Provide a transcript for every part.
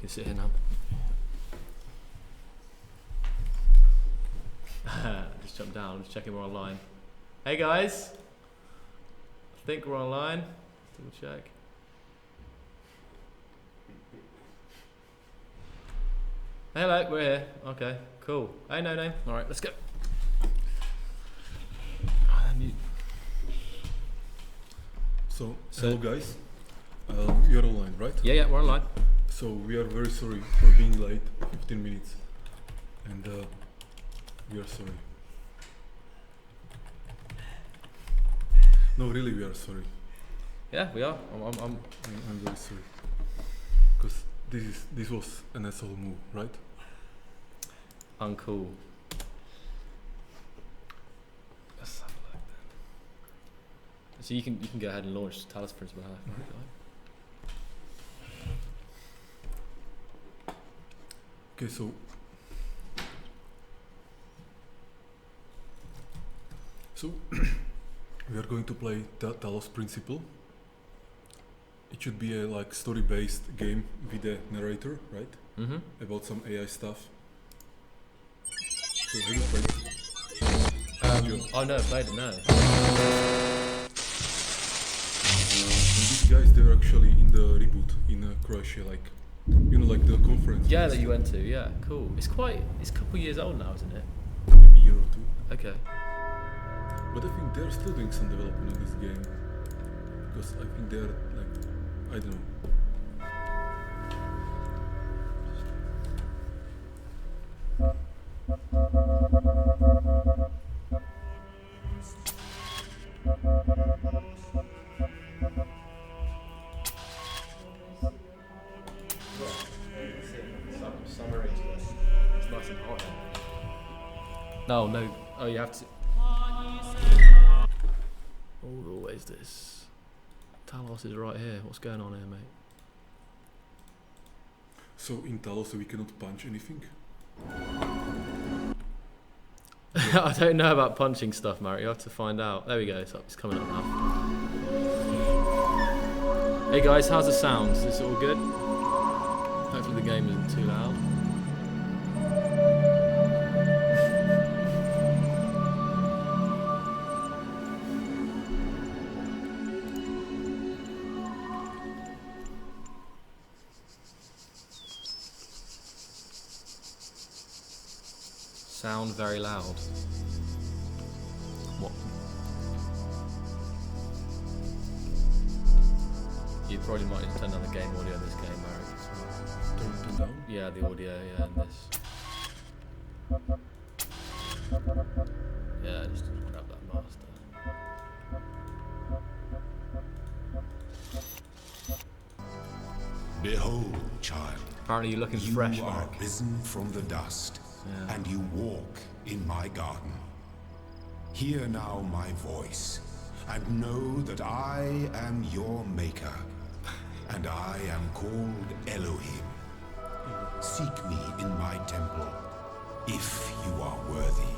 can sit here now. Just jump down, just checking we're online. Hey guys! I think we're online. Double check. Hello, we're here. Okay, cool. Hey, no name. Alright, let's go. So hello guys, you're online, right? Yeah, we're online. So we are very sorry for being late, 15 minutes, and we are sorry. No, really, we are sorry. Yeah, we are. I'm very sorry, because this was an asshole move, right? Uncool. Let's have a look then. So you can go ahead and launch Talos Principle. Okay, so we are going to play Talos Principle. It should be a like story-based game with a narrator, right? Mm-hmm. About some AI stuff. So have you played? Oh no, I played it, no. These guys, they're actually in the reboot in Croatia, like, you know, like the conference. Yeah, that you went to, yeah, cool. It's a couple years old now, isn't it? Maybe a year or two. Okay. But I think they're still doing some development on this game. Because I think they're like, I don't know. Summary. It's nice and hot. No. Oh, you have to. Oh, always this. Talos is right here. What's going on here, mate? So in Talos we cannot punch anything? I don't know about punching stuff, Marek. You have to find out. There we go. It's coming up now. Hey guys, how's the sound? Is this all good? Hopefully the game isn't too loud. Sound very loud. What? You probably might need to turn down the game audio in this game, Marek. Turn down? Yeah, the audio, yeah, and this. Yeah, just grab that master. Behold, child. Apparently you're looking you fresh, are Marek. risen from the dust, Yeah. and you walk in my garden. Hear now my voice, and know that I am your maker, and I am called Elohim. Seek me in my temple, if you are worthy.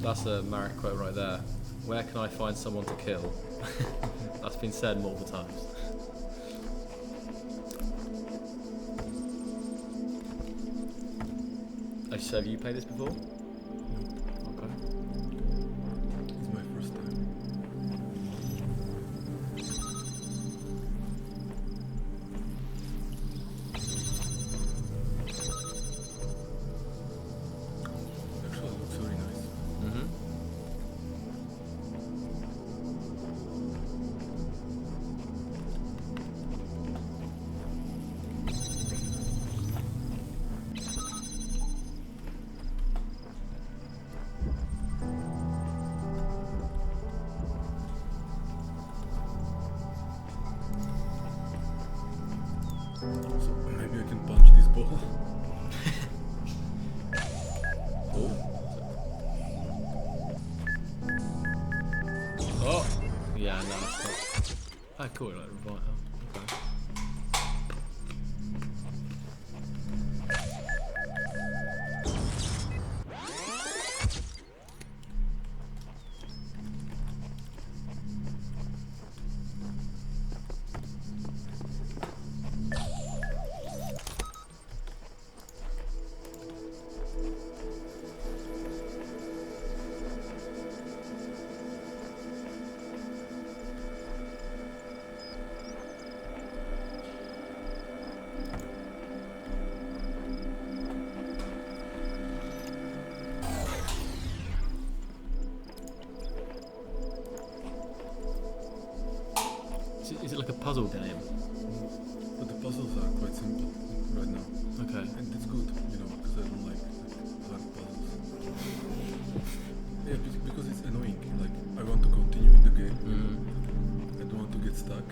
That's a Marek quote right there. Where can I find someone to kill? That's been said multiple times. So have you played this before? Okay. It's my first time. Actually, it looks very nice. Mm-hmm. So maybe I can punch this ball. I call it like revive. Okay. Is it like a puzzle game? But the puzzles are quite simple right now. Okay. And it's good, you know, because I don't like hard puzzles. Yeah, because it's annoying. Like, I want to continue in the game. I don't want to get stuck.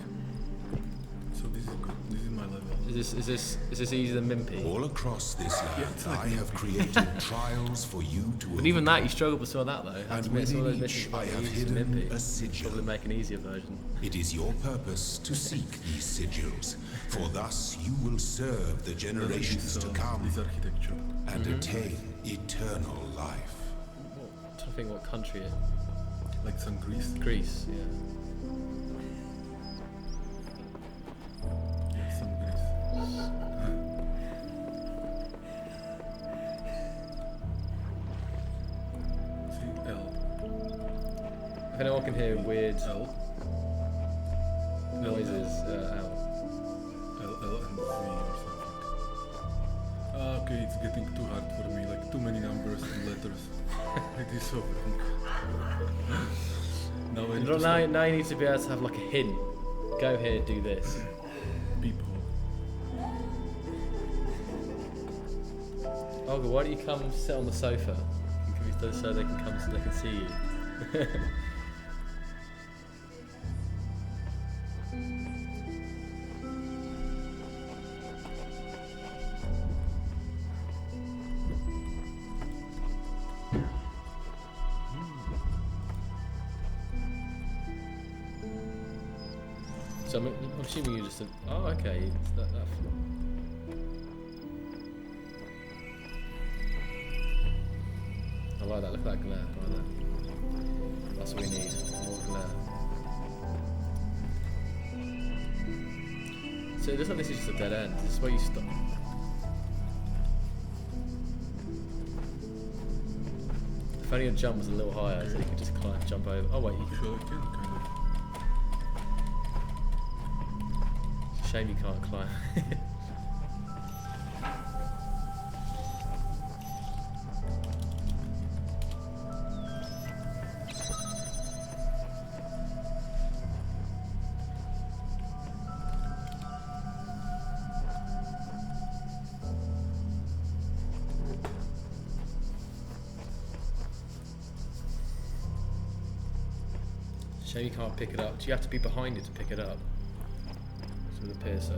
So this is good. This is my level. Is this easier than Mimpy? All across this land, it's like I have created trials for you to But even that, you struggle with some of that though. I have And to admit, some of those within missions each are I quite have easy to hidden Mimpy. a sigil. Probably make an easier version. It is your purpose to seek these sigils, for thus you will serve the generations to come This architecture. and attain eternal life. I'm trying to think what country it. Like some Greece. Greece, yeah. Yeah, some Greece. See, L. If anyone can hear weird L. noises, L and Z or something. Okay, it's getting too hard for me, like too many numbers and letters. It is so wrong. Now I need to stop. now you need to be able to have like a hint. Go here, do this. Peephole. Olga, why don't you come sit on the sofa? So they can come so they can see you. So I'm assuming you just. Oh, okay. It's that. I like that. Look at that glare. I like that. That's what we need. More glare. So it looks like this is just a dead end. This is where you stop. If only your jump was a little higher, so you could just jump over. Oh wait. Actually, I can kind of. Shame you can't climb. Shame you can't pick it up. Do you have to be behind it to pick it up? So it appears so.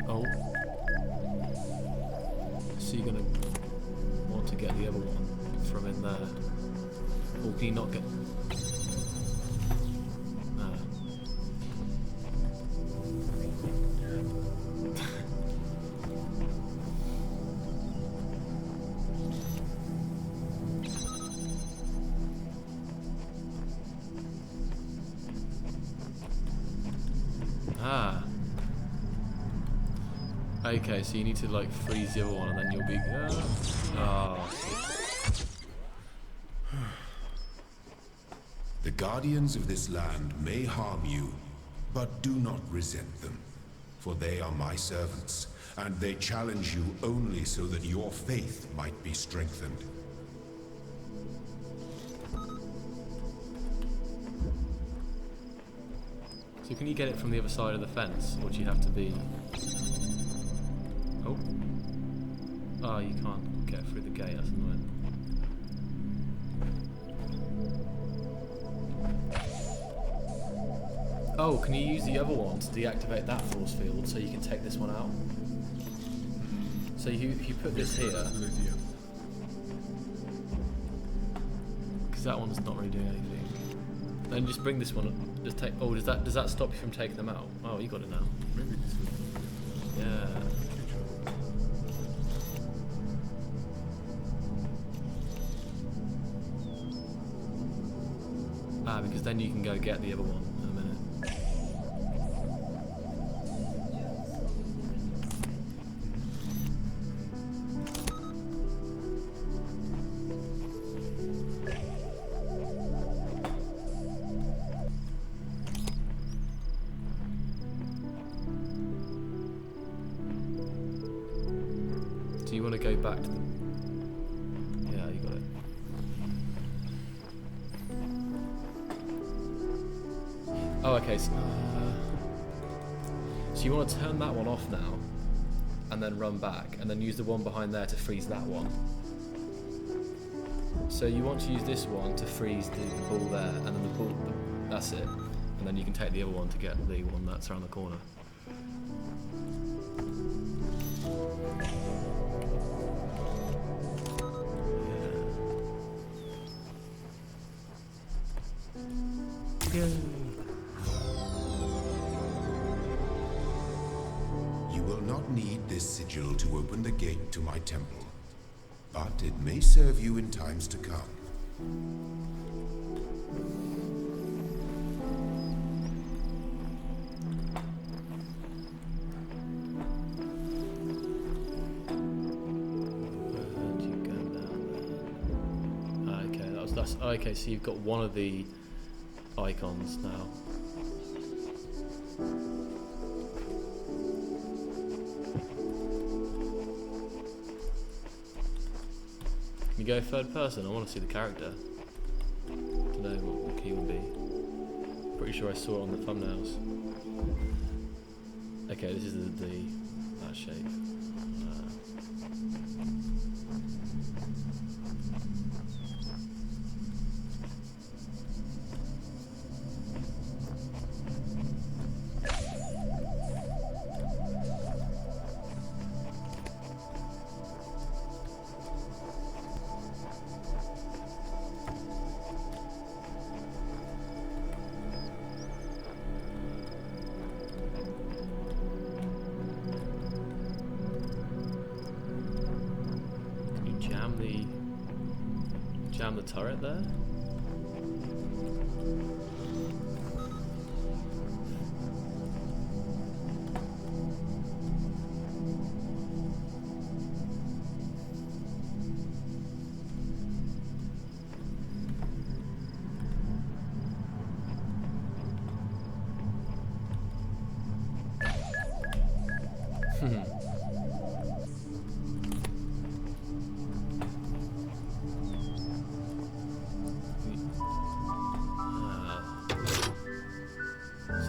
Oh. So you're gonna want to get the other one from in there. Or can you not get... No. Ah. Okay, so you need to like freeze the other one and then you'll be... Oh. The guardians of this land may harm you, but do not resent them, for they are my servants, and they challenge you only so that your faith might be strengthened. So can you get it from the other side of the fence, or do you have to be... Oh. Oh, you can't get through the gate, that's annoying. Oh, can you use the other one to deactivate that force field so you can take this one out? So you put this here, Good idea. because that one's not really doing anything. Then just bring this one. Just take. Oh, does that stop you from taking them out? Oh, you got it now. Maybe this will Yeah. future. Ah, because then you can go get the other one in a minute. Do you want to go back to the... Yeah, you got it. Oh, okay. So you want to turn that one off now, and then run back, and then use the one behind there to freeze that one. So you want to use this one to freeze the ball there, and then the ball... That's it. And then you can take the other one to get the one that's around the corner. You will not need this sigil to open the gate to my temple, but it may serve you in times to come. Where'd you go down there? Okay, that's okay. So you've got one of the icons now. Can you go third person? I want to see the character. To know what the key would be. Pretty sure I saw it on the thumbnails. Okay, this is that shape. Jam the turret there?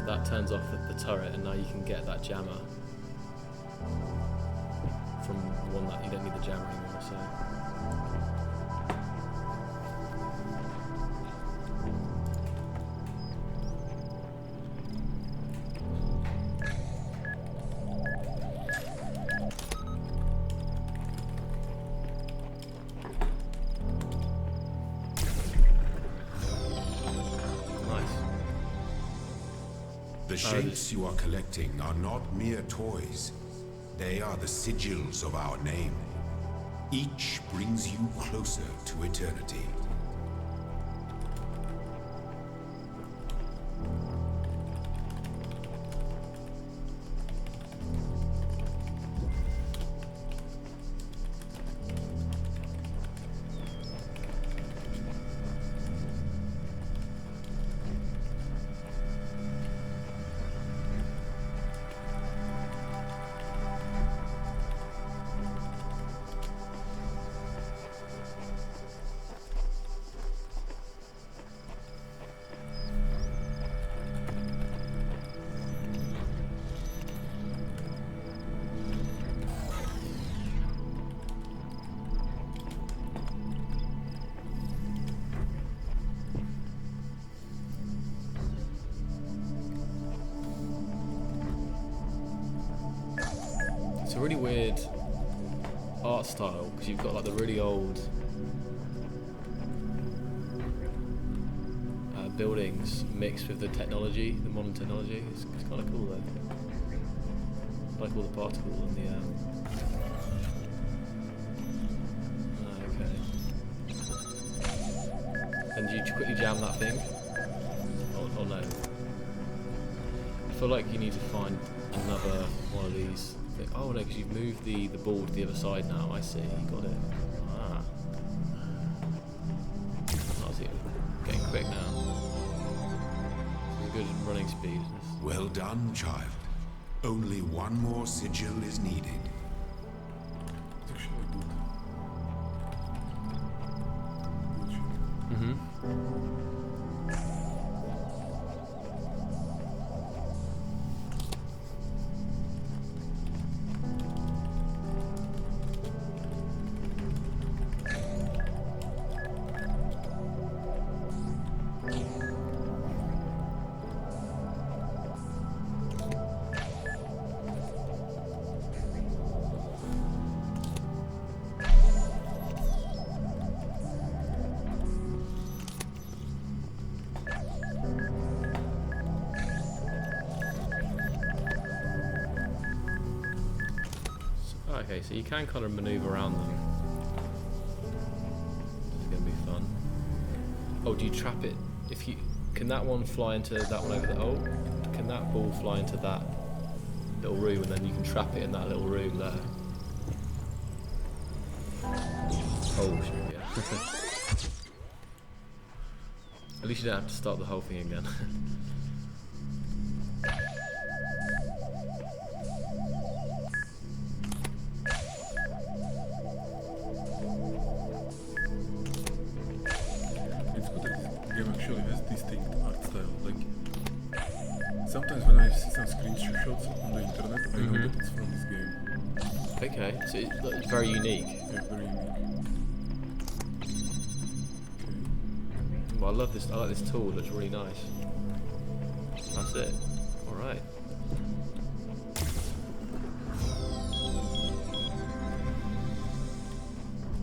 That turns off the turret, and now you can get that jammer from one that you don't need the jammer anymore. So The shapes you are collecting are not mere toys. They are the sigils of our name. Each brings you closer to eternity. a really weird art style because you've got like the really old buildings mixed with the technology, the modern technology. It's kind of cool though. Like all the particles and the okay. And you quickly jam that thing? Or no? I feel like you need to find another one of these. Oh no, because you've moved the ball to the other side now. I see. You got it. Ah. I see. Getting quick now. Good running speed. Well done, child. Only one more sigil is needed. It's actually good. Mm-hmm. Okay, so you can kind of maneuver around them. This is going to be fun. Oh, do you trap it? If you can that one fly into that one over there? Oh, can that ball fly into that little room and then you can trap it in that little room there? Oh, shit, yeah. At least you don't have to start the whole thing again. Sometimes when I see some screenshots on the internet, I know that it's from this game. Okay, so it's very unique. Yeah, very unique. Okay. Well, I love this. I like this tool. It looks really nice. That's it. All right.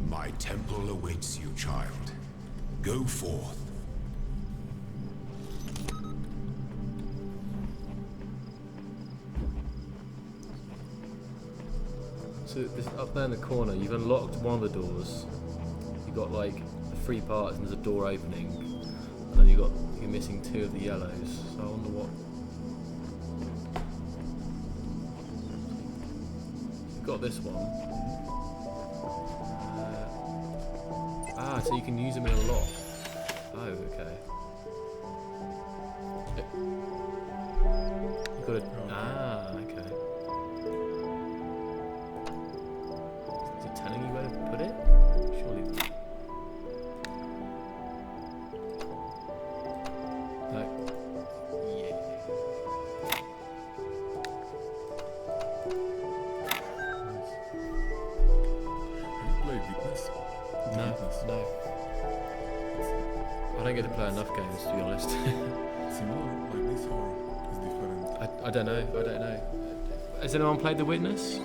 My temple awaits you, child. Go forth. So this up there in the corner, you've unlocked one of the doors. You've got like the 3 parts and there's a door opening. And then you're missing 2 of the yellows. So I wonder what. You've got this one. So you can use them in a lock. Oh, okay. You've got a. Okay. Telling you where to put it? Surely. No. Yeah. Have you played Witness? No. I don't get to play enough games, to be honest. Similar like this or is different? I don't know. Has anyone played The Witness?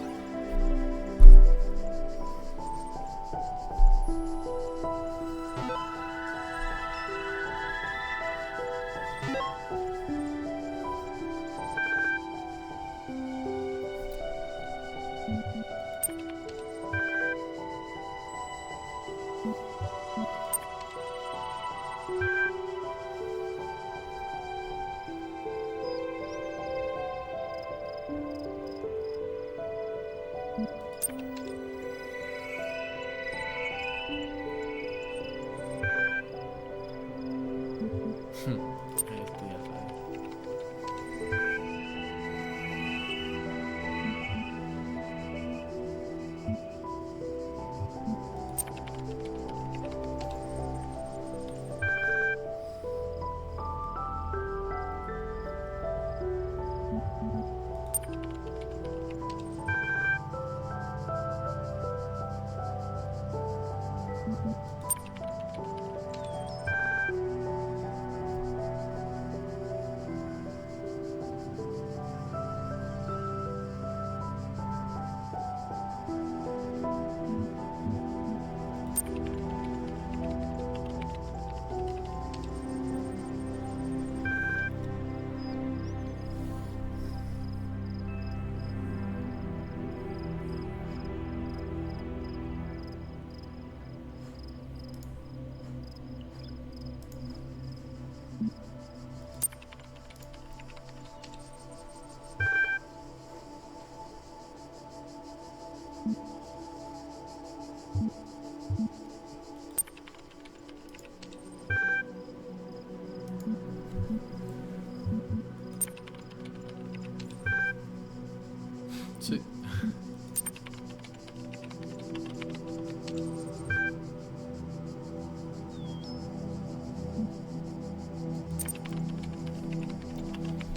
So,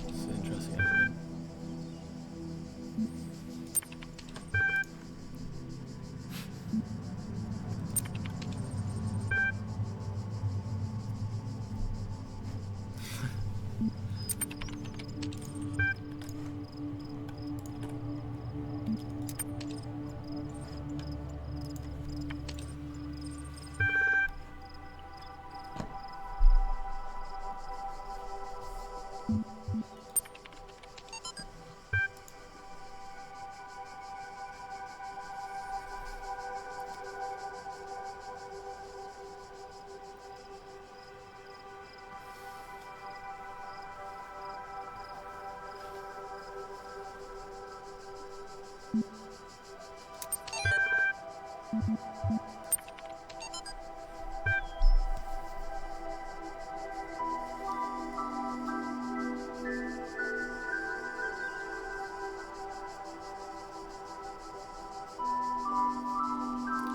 it's an interesting element.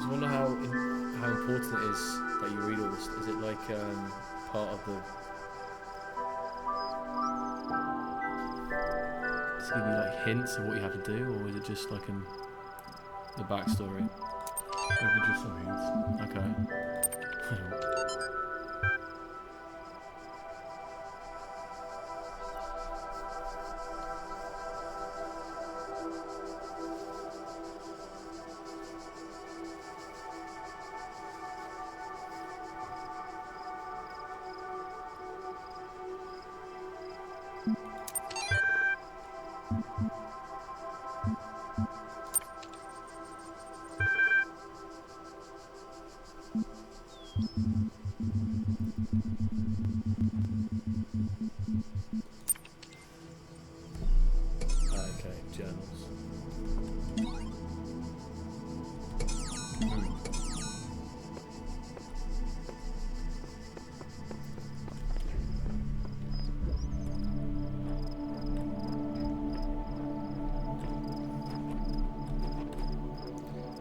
I wonder how important it is that you read all this. Is it like part of the? Does it give you like hints of what you have to do, or is it just like the backstory? Maybe just some hints. Okay. Okay, journals.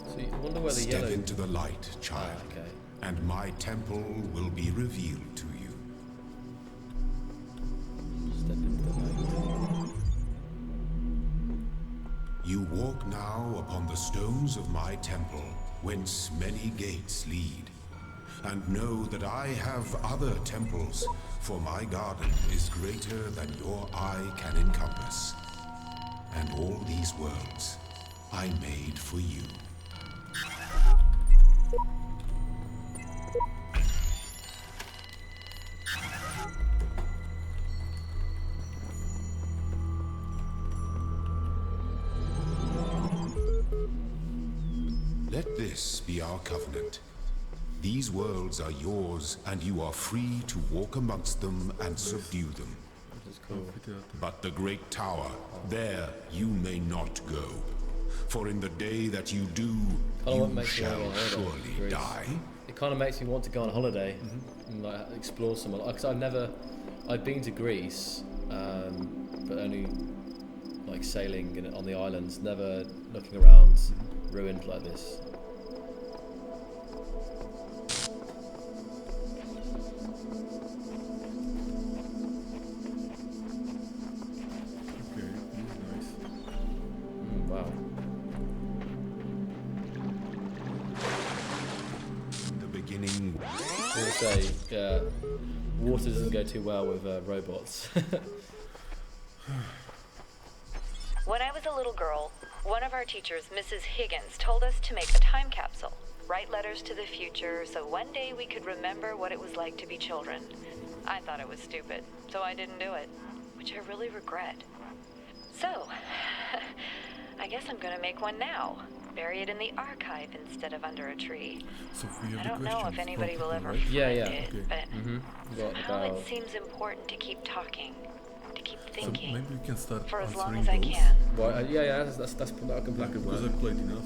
So I wonder where the Step yellow. into the light, child, Okay. and my temple will be revealed to you. Step into the light. You walk now upon the stones of my temple, whence many gates lead. And know that I have other temples, for my garden is greater than your eye can encompass. And all these worlds I made for you. Let this be our covenant. These worlds are yours, and you are free to walk amongst them and subdue them. This is cool. But the great tower, there you may not go. For in the day that you do, Kinda what you makes me wanna shall go on holiday, surely Greece. die. It kind of makes me want to go on holiday and like explore somewhere. Because I've been to Greece, but only like sailing on the islands, never looking around ruined like this. Okay, nice. Wow. The beginning. I was gonna say, water doesn't go too well with robots. When I was a little girl, one of our teachers, Mrs. Higgins, told us to make a time capsule. write letters to the future so one day we could remember what it was like to be children. I thought it was stupid, so I didn't do it, which I really regret. So, I guess I'm gonna make one now. Bury it in the archive instead of under a tree. So we have I the don't know if questions anybody from will people, ever right? find Yeah, it, Okay. but What somehow about... it seems important to keep talking, to keep So thinking, maybe we can start for as long answering as I those. can. Well, yeah, that's that can Like, work. because I played enough.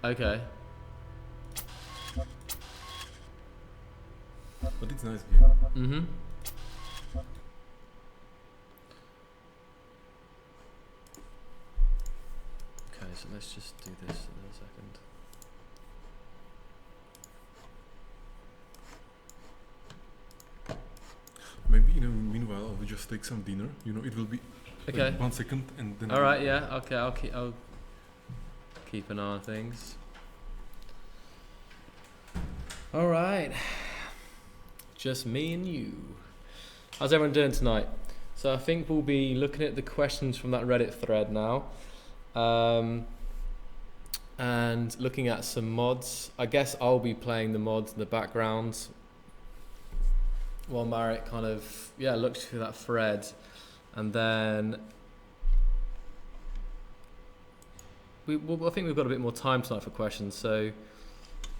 Okay. But it's a nice game. Mm-hmm. Okay, so let's just do this in a second. Maybe in the meanwhile I will just take some dinner. You know, it will be like Okay. 1 second and then. All right. Yeah. Okay. I'll keep an eye on things. All right. Just me and you. How's everyone doing tonight? So I think we'll be looking at the questions from that Reddit thread now, and looking at some mods. I guess I'll be playing the mods in the background while Marek kind of looks through that thread, and then I think we've got a bit more time tonight for questions. So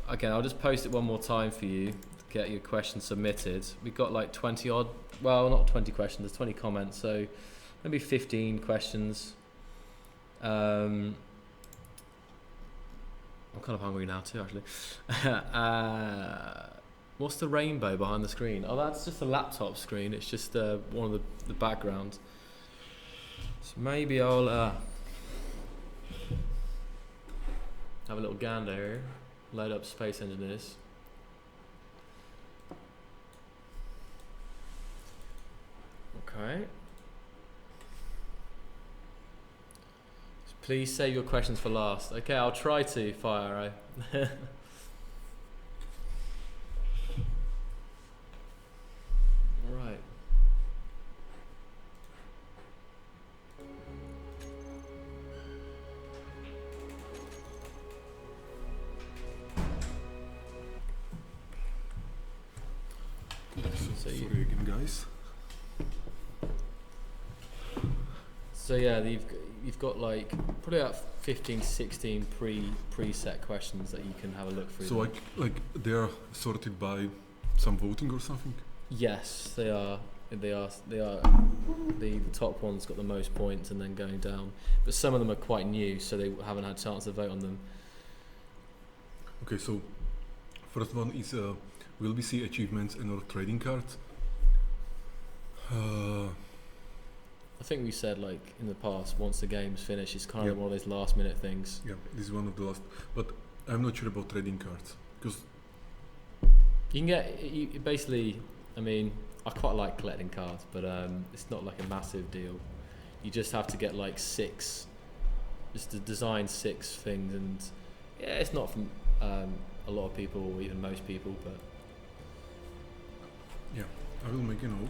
again, I'll just post it one more time for you to get your questions submitted. We've got like 20 odd, well, not 20 questions, there's 20 comments, so maybe 15 questions. I'm kind of hungry now too, actually. What's the rainbow behind the screen? Oh, that's just a laptop screen. It's just one of the backgrounds. So maybe I'll have a little gander here. Load up Space Engineers. Okay. So please save your questions for last. Okay, I'll try to, Fire Arrow. Right. So, So sorry again, guys. So yeah, you've got like probably about 15, 16 preset questions that you can have a look through. So like they are sorted by some voting or something. Yes, they are. The top one's got the most points, and then going down. But some of them are quite new, so they haven't had a chance to vote on them. Okay, so first one is will we see achievements and or trading cards? I think we said like in the past, once the game's finished, it's kind of Yeah. one of those last minute things. Yeah, this is one of the last. But I'm not sure about trading cards because You can get basically. I mean, I quite like collecting cards, but it's not like a massive deal. You just have to get like 6, just to design 6 things, and yeah, it's not from a lot of people or even most people, but yeah, I will make a note.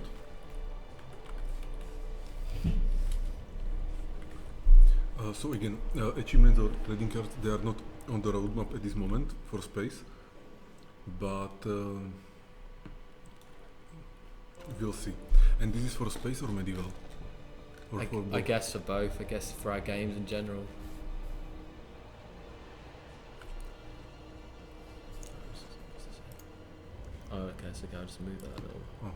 So again, achievements or trading cards, they are not on the roadmap at this moment for space, but we'll see. And this is for space or medieval? Or for I both? guess for both. I guess for our games in general. Oh, okay. So I'll just move that a little. Oh.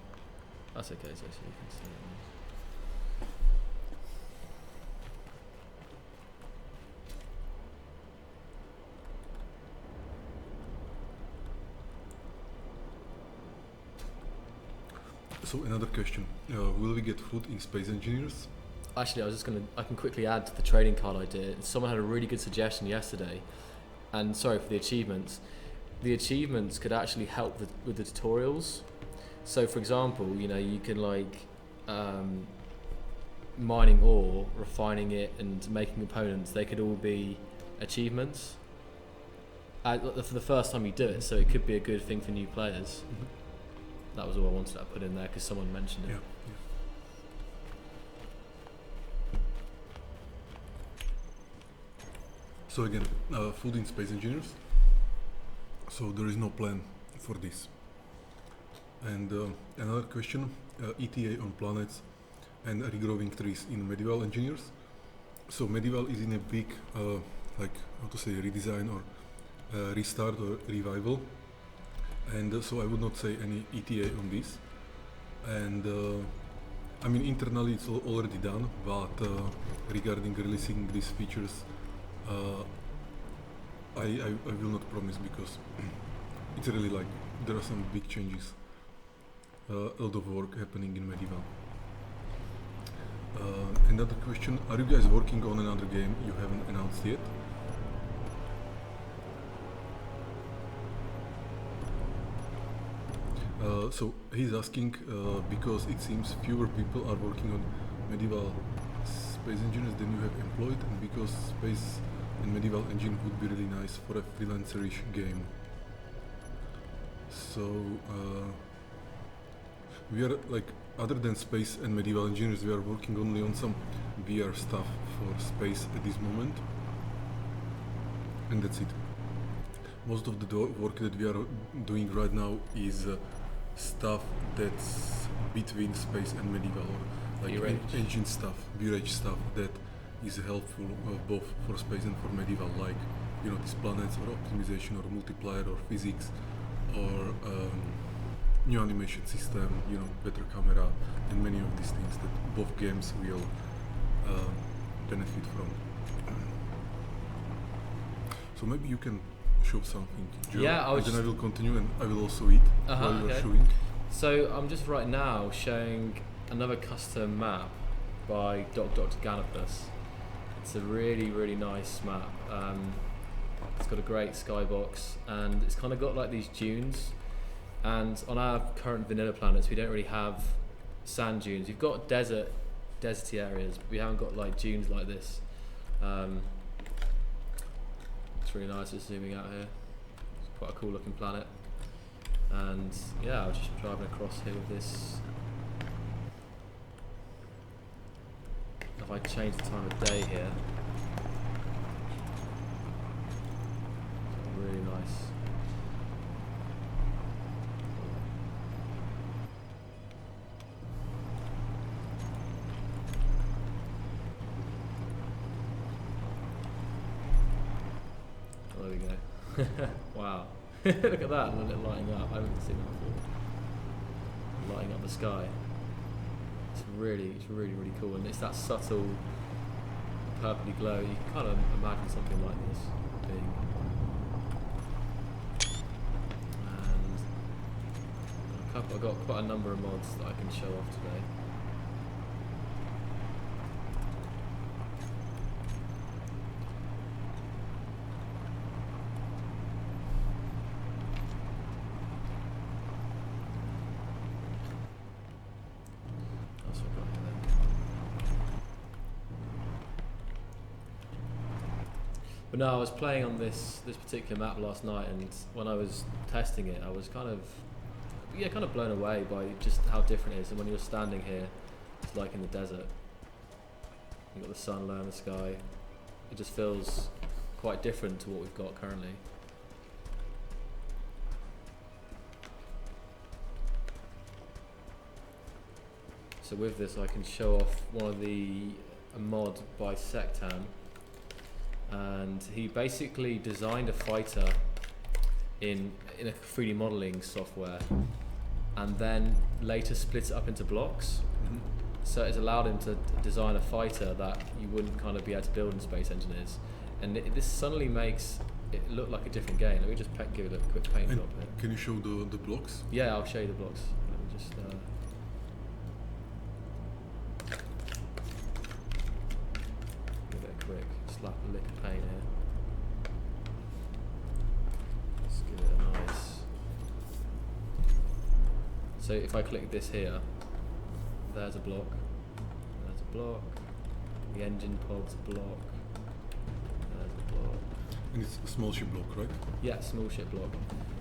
That's okay. So you can see it. So another question, will we get food in Space Engineers? Actually, I can quickly add to the trading card idea. Someone had a really good suggestion yesterday, and sorry for the achievements. The achievements could actually help with the tutorials. So, for example, you can like mining ore, refining it, and making components. They could all be achievements for the first time you do it. So it could be a good thing for new players. Mm-hmm. That was all I wanted to put in there because someone mentioned it. Yeah. So again, food in Space Engineers. So there is no plan for this. And another question, ETA on planets and regrowing trees in medieval engineers. So medieval is in a big, like how to say, redesign or restart or revival. And so I would not say any ETA on this. And I mean internally it's already done, but regarding releasing these features, I will not promise because it's really like there are some big changes. A lot of work happening in medieval. Another question, are you guys working on another game you haven't announced yet? So he's asking because it seems fewer people are working on medieval space engineers than you have employed, and because space and medieval engine would be really nice for a freelancer-ish game. So we are like, other than space and medieval engineers, we are working only on some VR stuff for space at this moment, and that's it. Most of the work that we are doing right now is stuff that's between space and medieval, or like engine stuff, VRH stuff that is helpful both for space and for medieval, like these planets or optimization or multiplier or physics or new animation system, better camera, and many of these things that both games will benefit from. So maybe you can show something, Joe, yeah, and then I will continue and I will also eat while you are showing. So I'm just right now showing another custom map by Dr. Ganopus. It's a really, really nice map. It's got a great skybox and it's kind of got like these dunes. And on our current vanilla planets, we don't really have sand dunes. You've got deserty areas, but we haven't got like dunes like this. It's really nice just zooming out here. It's quite a cool looking planet. And yeah, I was just driving across here with this. If I change the time of day here, really nice. Oh, there we go. Wow. Look at that, and it lighting up. I haven't seen that before. Lighting up the sky. It's really, really cool, and it's that subtle purpley glow. You can kind of imagine something like this being. And I've got quite a number of mods that I can show off today. But no, I was playing on this particular map last night, and when I was testing it, I was kind of blown away by just how different it is. And when you're standing here, it's like in the desert. You've got the sun low in the sky. It just feels quite different to what we've got currently. So with this, I can show off a mod by Sectan. And he basically designed a fighter in a 3D modeling software, and then later split it up into blocks. Mm-hmm. So it's allowed him to design a fighter that you wouldn't kind of be able to build in Space Engineers, and this suddenly makes it look like a different game. Let me just give it a quick paint job here. Can you show the blocks? Yeah, I'll show you the blocks. Let me just. Give it a quick slap a lick of paint here. Let's give it a nice. So if I click this here, there's a block. There's a block. The engine pod's a block. There's a block. And it's a small ship block, right? Yeah, small ship block.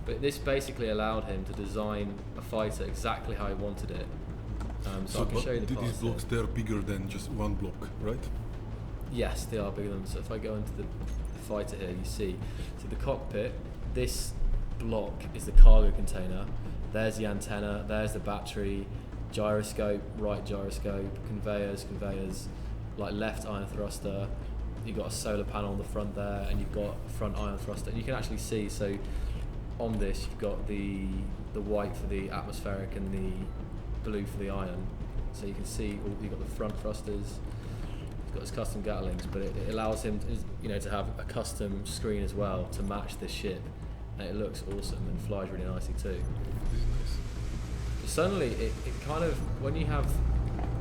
But this basically allowed him to design a fighter exactly how he wanted it. So I can show you the parts these blocks, here. they're bigger than just one block, right? Yes, they are bigger than. So if I go into the fighter here, you see. So the cockpit, this block is the cargo container. There's the antenna, there's the battery, gyroscope, right gyroscope, conveyors, like left iron thruster. You've got a solar panel on the front there, and you've got front iron thruster. And you can actually see, so on this you've got the white for the atmospheric and the blue for the iron. So you can see you've got the front thrusters. He's got his custom Gatlings, but it allows him to have a custom screen as well to match this ship, and it looks awesome and flies really nicely too. Suddenly it kind of, when you have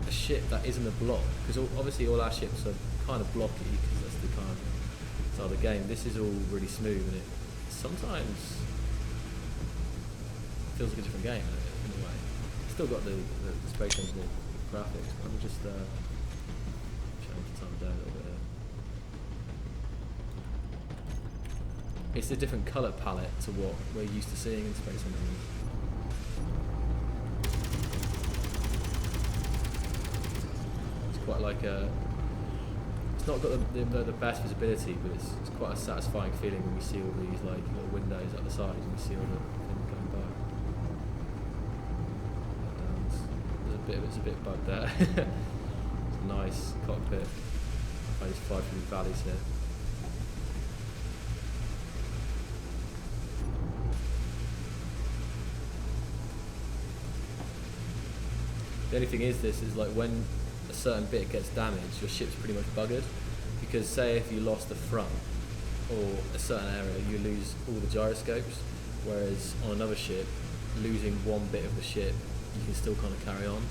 a ship that isn't a block, because obviously all our ships are kind of blocky because that's the kind of style of the game. This is all really smooth, and it sometimes feels like a different game in a way. Still got the Space Engineer graphics, but I'm just showing the time down a little bit here. It's a different colour palette to what we're used to seeing in Space Engineer. It's quite like it's not got the best visibility, but it's quite a satisfying feeling when you see all these like little windows at the side and you see all the things going by. It's a bit bugged there. It's a nice cockpit. I just fly through the valleys here. The only thing is like when a certain bit gets damaged, your ship's pretty much buggered, because say if you lost the front or a certain area, you lose all the gyroscopes, whereas on another ship, losing one bit of the ship, you can still kind of carry on.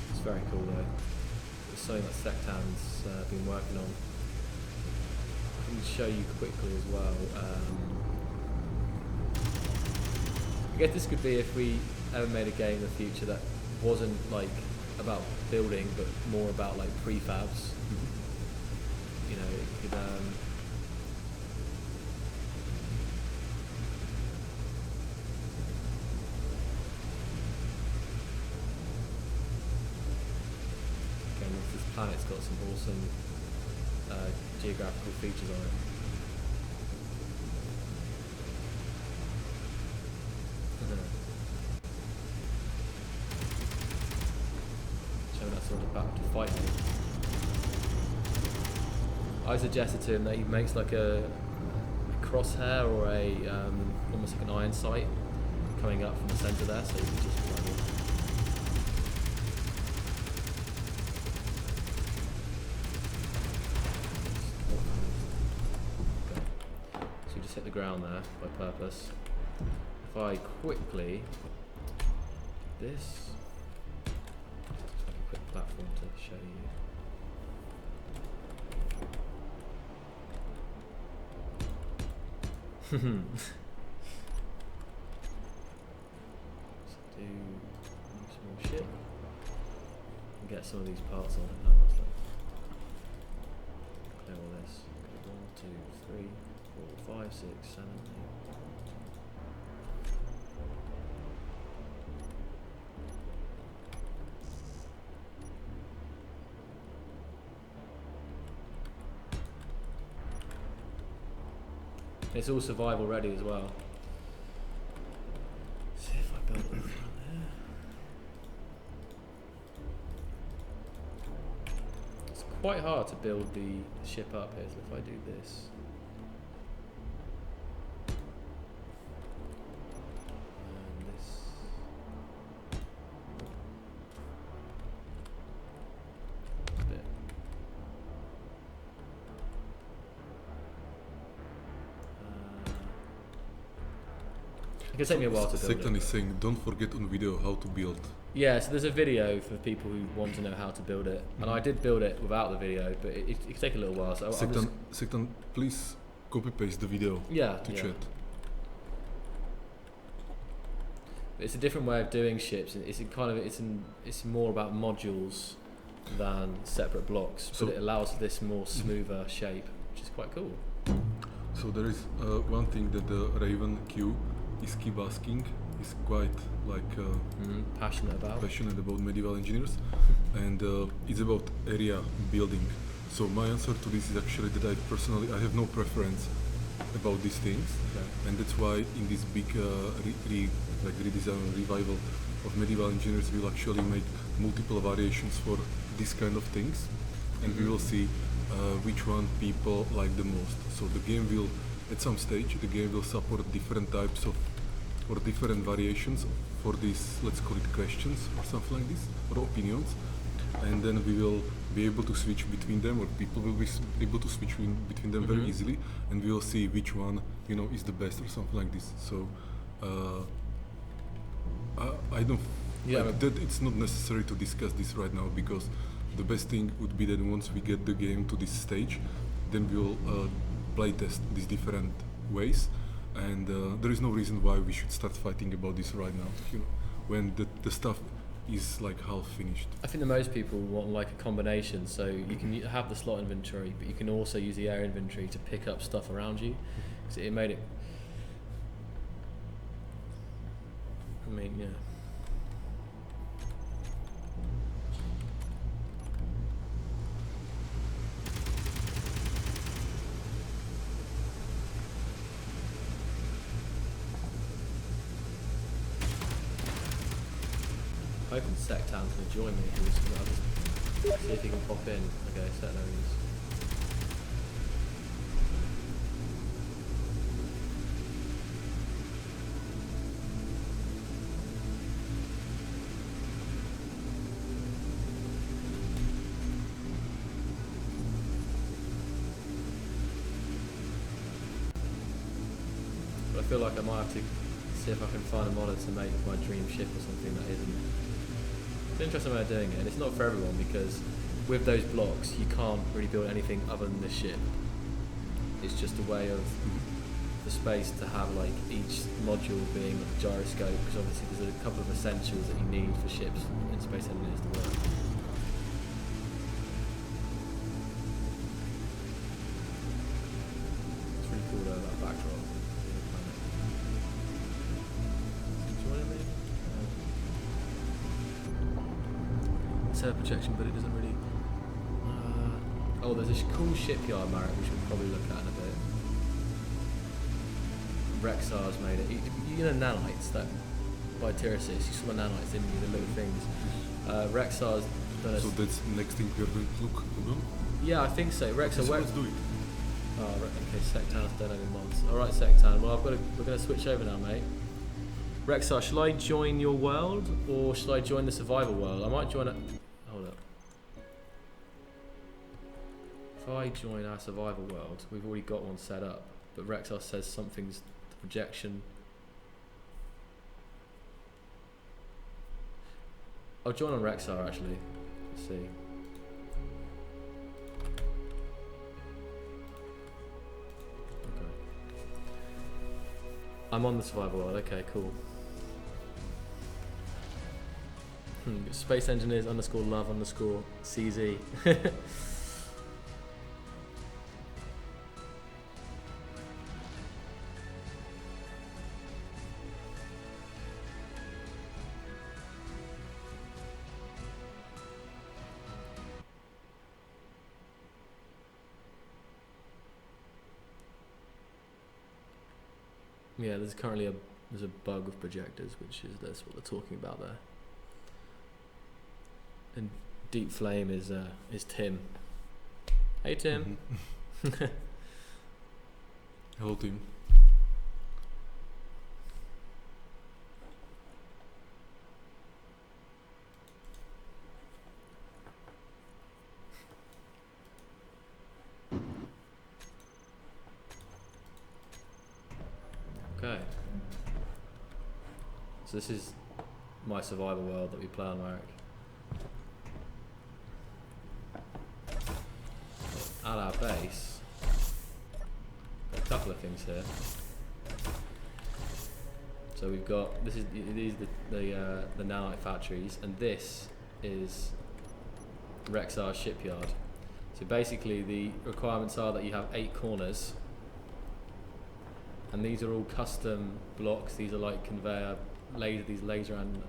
It's very cool though. It's something that Sectan's been working on. I can show you quickly as well. I guess this could be if we ever made a game in the future that wasn't like about building, but more about like prefabs. You know, it could. Again, this planet's got some awesome geographical features on it. Showing us all about to fight me. I suggested to him that he makes like a crosshair or a almost like an iron sight coming up from the centre there, so you can just fly it. Hit the ground there by purpose. If I quickly this, just like a quick platform to show you. Let's do some more shit and get some of these parts on it. No, that's like clear all this. Okay, 1, 2, 3, 4, 5, 6, 7, 8. It's all survival ready as well. Let's see if I build it in front there. It's quite hard to build the ship up here, so if I do this. It can take me a while to build Sectan is saying, don't forget on video how to build. Yeah, so there's a video for people who want to know how to build it. And I did build it without the video, but it can take a little while. So Sectan, please copy paste the video to chat. It's a different way of doing ships. It's more about modules than separate blocks, so but it allows this more smoother shape, which is quite cool. So there is one thing that the Raven Q is keep asking. is quite like passionate about medieval engineers, and it's about area building. So my answer to this is actually that I have no preference about these things, and that's why in this big redesign and revival of medieval engineers, we'll actually make multiple variations for this kind of things, and we will see which one people like the most. So the game will, at some stage, the game will support different types of or different variations for these, let's call it questions or something like this, or opinions, and then we will be able to switch between them, or people will be able to switch between them very easily, and we will see which one is the best or something like this. So I don't that it's not necessary to discuss this right now, because the best thing would be that once we get the game to this stage, then we'll play test these different ways, and there is no reason why we should start fighting about this right now, when the stuff is like half finished. I think that most people want like a combination, so you can have the slot inventory, but you can also use the air inventory to pick up stuff around you. So it made it, I mean, yeah. Hoping Sectan's going to join me. I'll just see if he can pop in. Okay, set there he is. But I feel like I might have to see if I can find a modder to make my dream ship or something that isn't. It's an interesting way of doing it, and it's not for everyone, because with those blocks you can't really build anything other than the ship. It's just a way of the space to have like each module being a gyroscope, because obviously there's a couple of essentials that you need for ships and space engineers to work. It's really cool though, that backdrop. Set projection, but it doesn't really. Oh, there's this cool shipyard, Marek, which we'll probably look at in a bit. Rexar's made it. You know nanites that by Tyrosis. You saw the nanites, didn't you? The little things. Rexar's done a. So that's the next thing we are going to look. Yeah, I think so. Rexar, let's do it. Oh, okay. Sectan's done over months. All right, Sectan. Well, we're going to switch over now, mate. Rexar, shall I join your world or shall I join the survival world? I might join it. Hold up. If I join our survival world, we've already got one set up, but Rexar says something's the projection. I'll join on Rexar actually. Let's see. Okay. I'm on the survival world. Okay, cool. Space engineers _love _CZ. Yeah, there's currently a bug with projectors, which is that's what they're talking about there. And Deep Flame is Tim. Hey Tim. Hello Tim. Okay. So this is my survival world that we play on, Marek. At our base, a couple of things here. So we've got these are the nanite factories, and this is Rexar's shipyard. So basically, the requirements are that you have 8 corners, and these are all custom blocks. These are like conveyor these laser and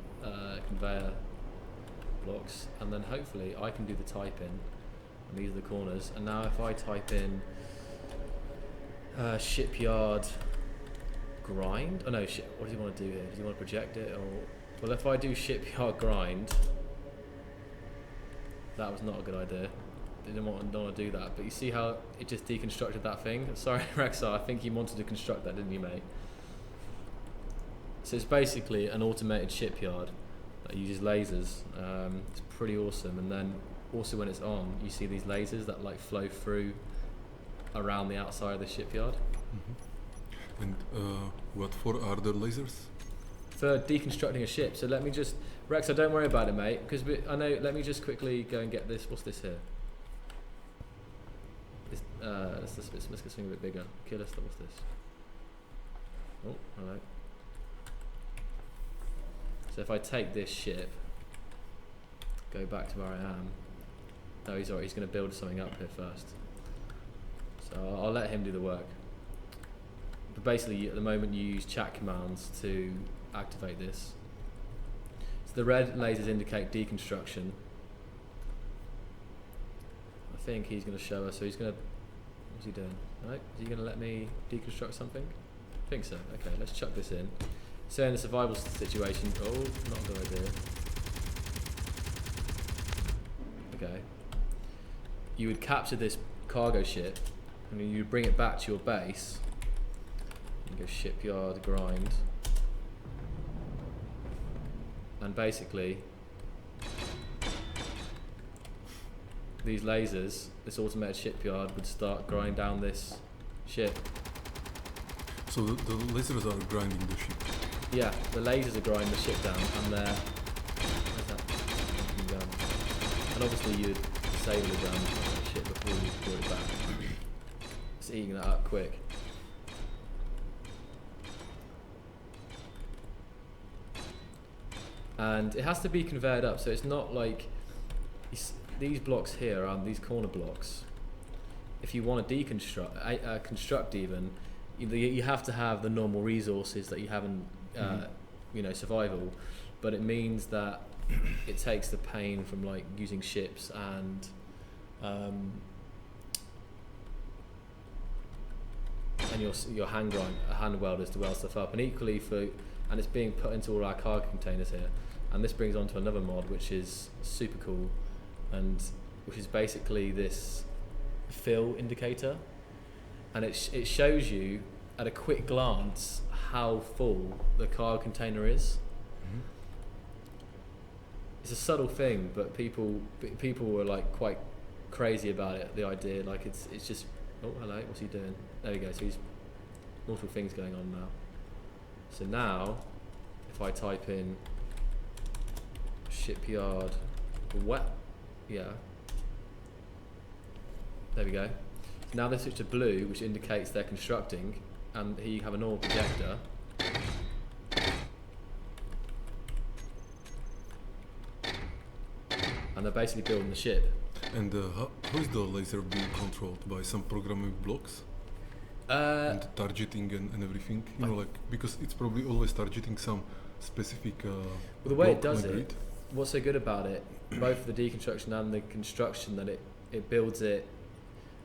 conveyor blocks, and then hopefully I can do the typing, and these are the corners. And now if I type in shipyard grind, oh no, what does he want to do here? Does he want to project it, or well, if I do shipyard grind, that was not a good idea. Didn't want to do that, but you see how it just deconstructed that thing? Sorry, Rexar, I think you wanted to construct that, didn't you, mate? So it's basically an automated shipyard that uses lasers. It's pretty awesome, and then also when it's on, you see these lasers that like flow through around the outside of the shipyard. Mm-hmm. And what for are the lasers? For deconstructing a ship. So let me just, Rexar, don't worry about it, mate, because I know. Let me just quickly go and get this. What's this here? Let's get something a bit bigger. Killer stuff. What's this? Oh, hello. So if I take this ship, go back to where I am. No, he's alright. He's going to build something up here first. So I'll let him do the work. But basically, at the moment, you use chat commands to activate this. So the red lasers indicate deconstruction. I think he's going to show us. So he's going to. What's he doing? Right? Is he going to let me deconstruct something? I think so. Okay, let's chuck this in. So in the survival situation, oh, not a good idea. Okay. You would capture this cargo ship, and then you bring it back to your base. You go shipyard grind, and basically these lasers, this automated shipyard, would start grinding down this ship. So the lasers are grinding the ship. Yeah, the lasers are grinding the ship down, and they're. Where's that fucking gun? And obviously you'd disable the gun on the ship before you put it back. It's eating that up quick. And it has to be conveyed up, so it's not like these blocks here are these corner blocks. If you want to deconstruct, construct even, you have to have the normal resources that you have in, survival. But it means that it takes the pain from like using ships and your hand welders to weld stuff up, and equally and it's being put into all our cargo containers here. And this brings on to another mod which is super cool, and which is basically this fill indicator, and it shows you at a quick glance how full the cargo container is. Mm-hmm. It's a subtle thing, but people were like quite crazy about it. The idea, like it's just, oh hello, what's he doing? There we go. So he's multiple things going on now. So now, if I type in shipyard, yeah. There we go. So now they switch to blue, which indicates they're constructing, and here you have a normal projector. And they're basically building the ship. And how is the laser being controlled? By some programming blocks? And targeting and everything? You know, like, because it's probably always targeting some specific well, the way it does it, what's so good about it, both the deconstruction and the construction, that it builds it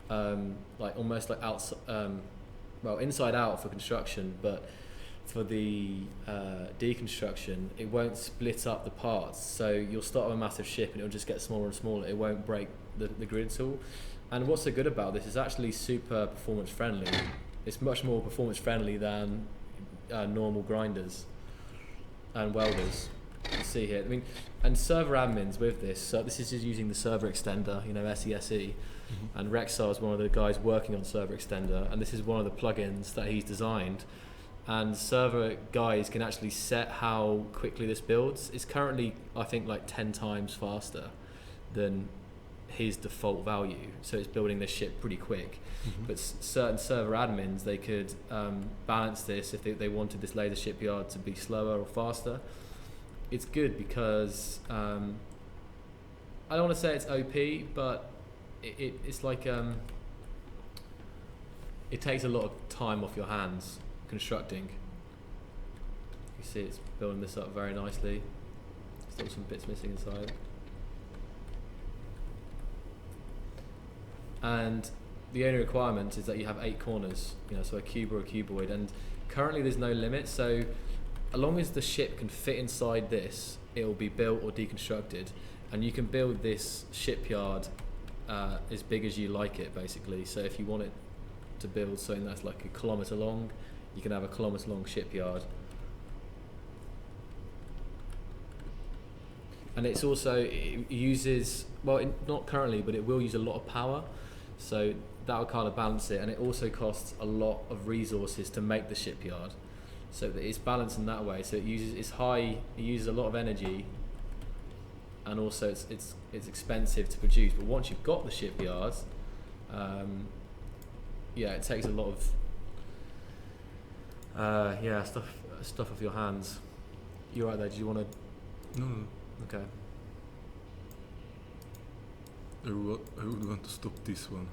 like almost like inside out for construction, but for the deconstruction it won't split up the parts, so you'll start with a massive ship and it'll just get smaller and smaller. It won't break the grid at all. And what's so good about this is actually super performance friendly. It's much more performance friendly than normal grinders and welders. You see here, I mean, and server admins with this. So this is just using the server extender, SESE, and Rexar is one of the guys working on server extender, and this is one of the plugins that he's designed. And server guys can actually set how quickly this builds. It's currently, I think, like 10 times faster than his default value, so it's building this ship pretty quick. But certain server admins, they could balance this if they wanted this laser shipyard to be slower or faster. It's good because I don't want to say it's OP, but it's like it takes a lot of time off your hands constructing. You You see it's building this up very nicely. Still some bits missing inside. And the only requirement is that you have 8 corners, so a cube or a cuboid, and currently there's no limit, so as long as the ship can fit inside this, it will be built or deconstructed, and you can build this shipyard as big as you like it, basically. So if you want it to build something that's like a kilometre long, you can have a kilometre long shipyard. And it's also, it uses, well, not currently, but it will use a lot of power, so that will kind of balance it, and it also costs a lot of resources to make the shipyard, so that it's balanced in that way. So it uses a lot of energy, and also it's expensive to produce. But once you've got the shipyard, it takes a lot of stuff off your hands. You're right there. Do you want to? No. Okay. I would want to stop this one.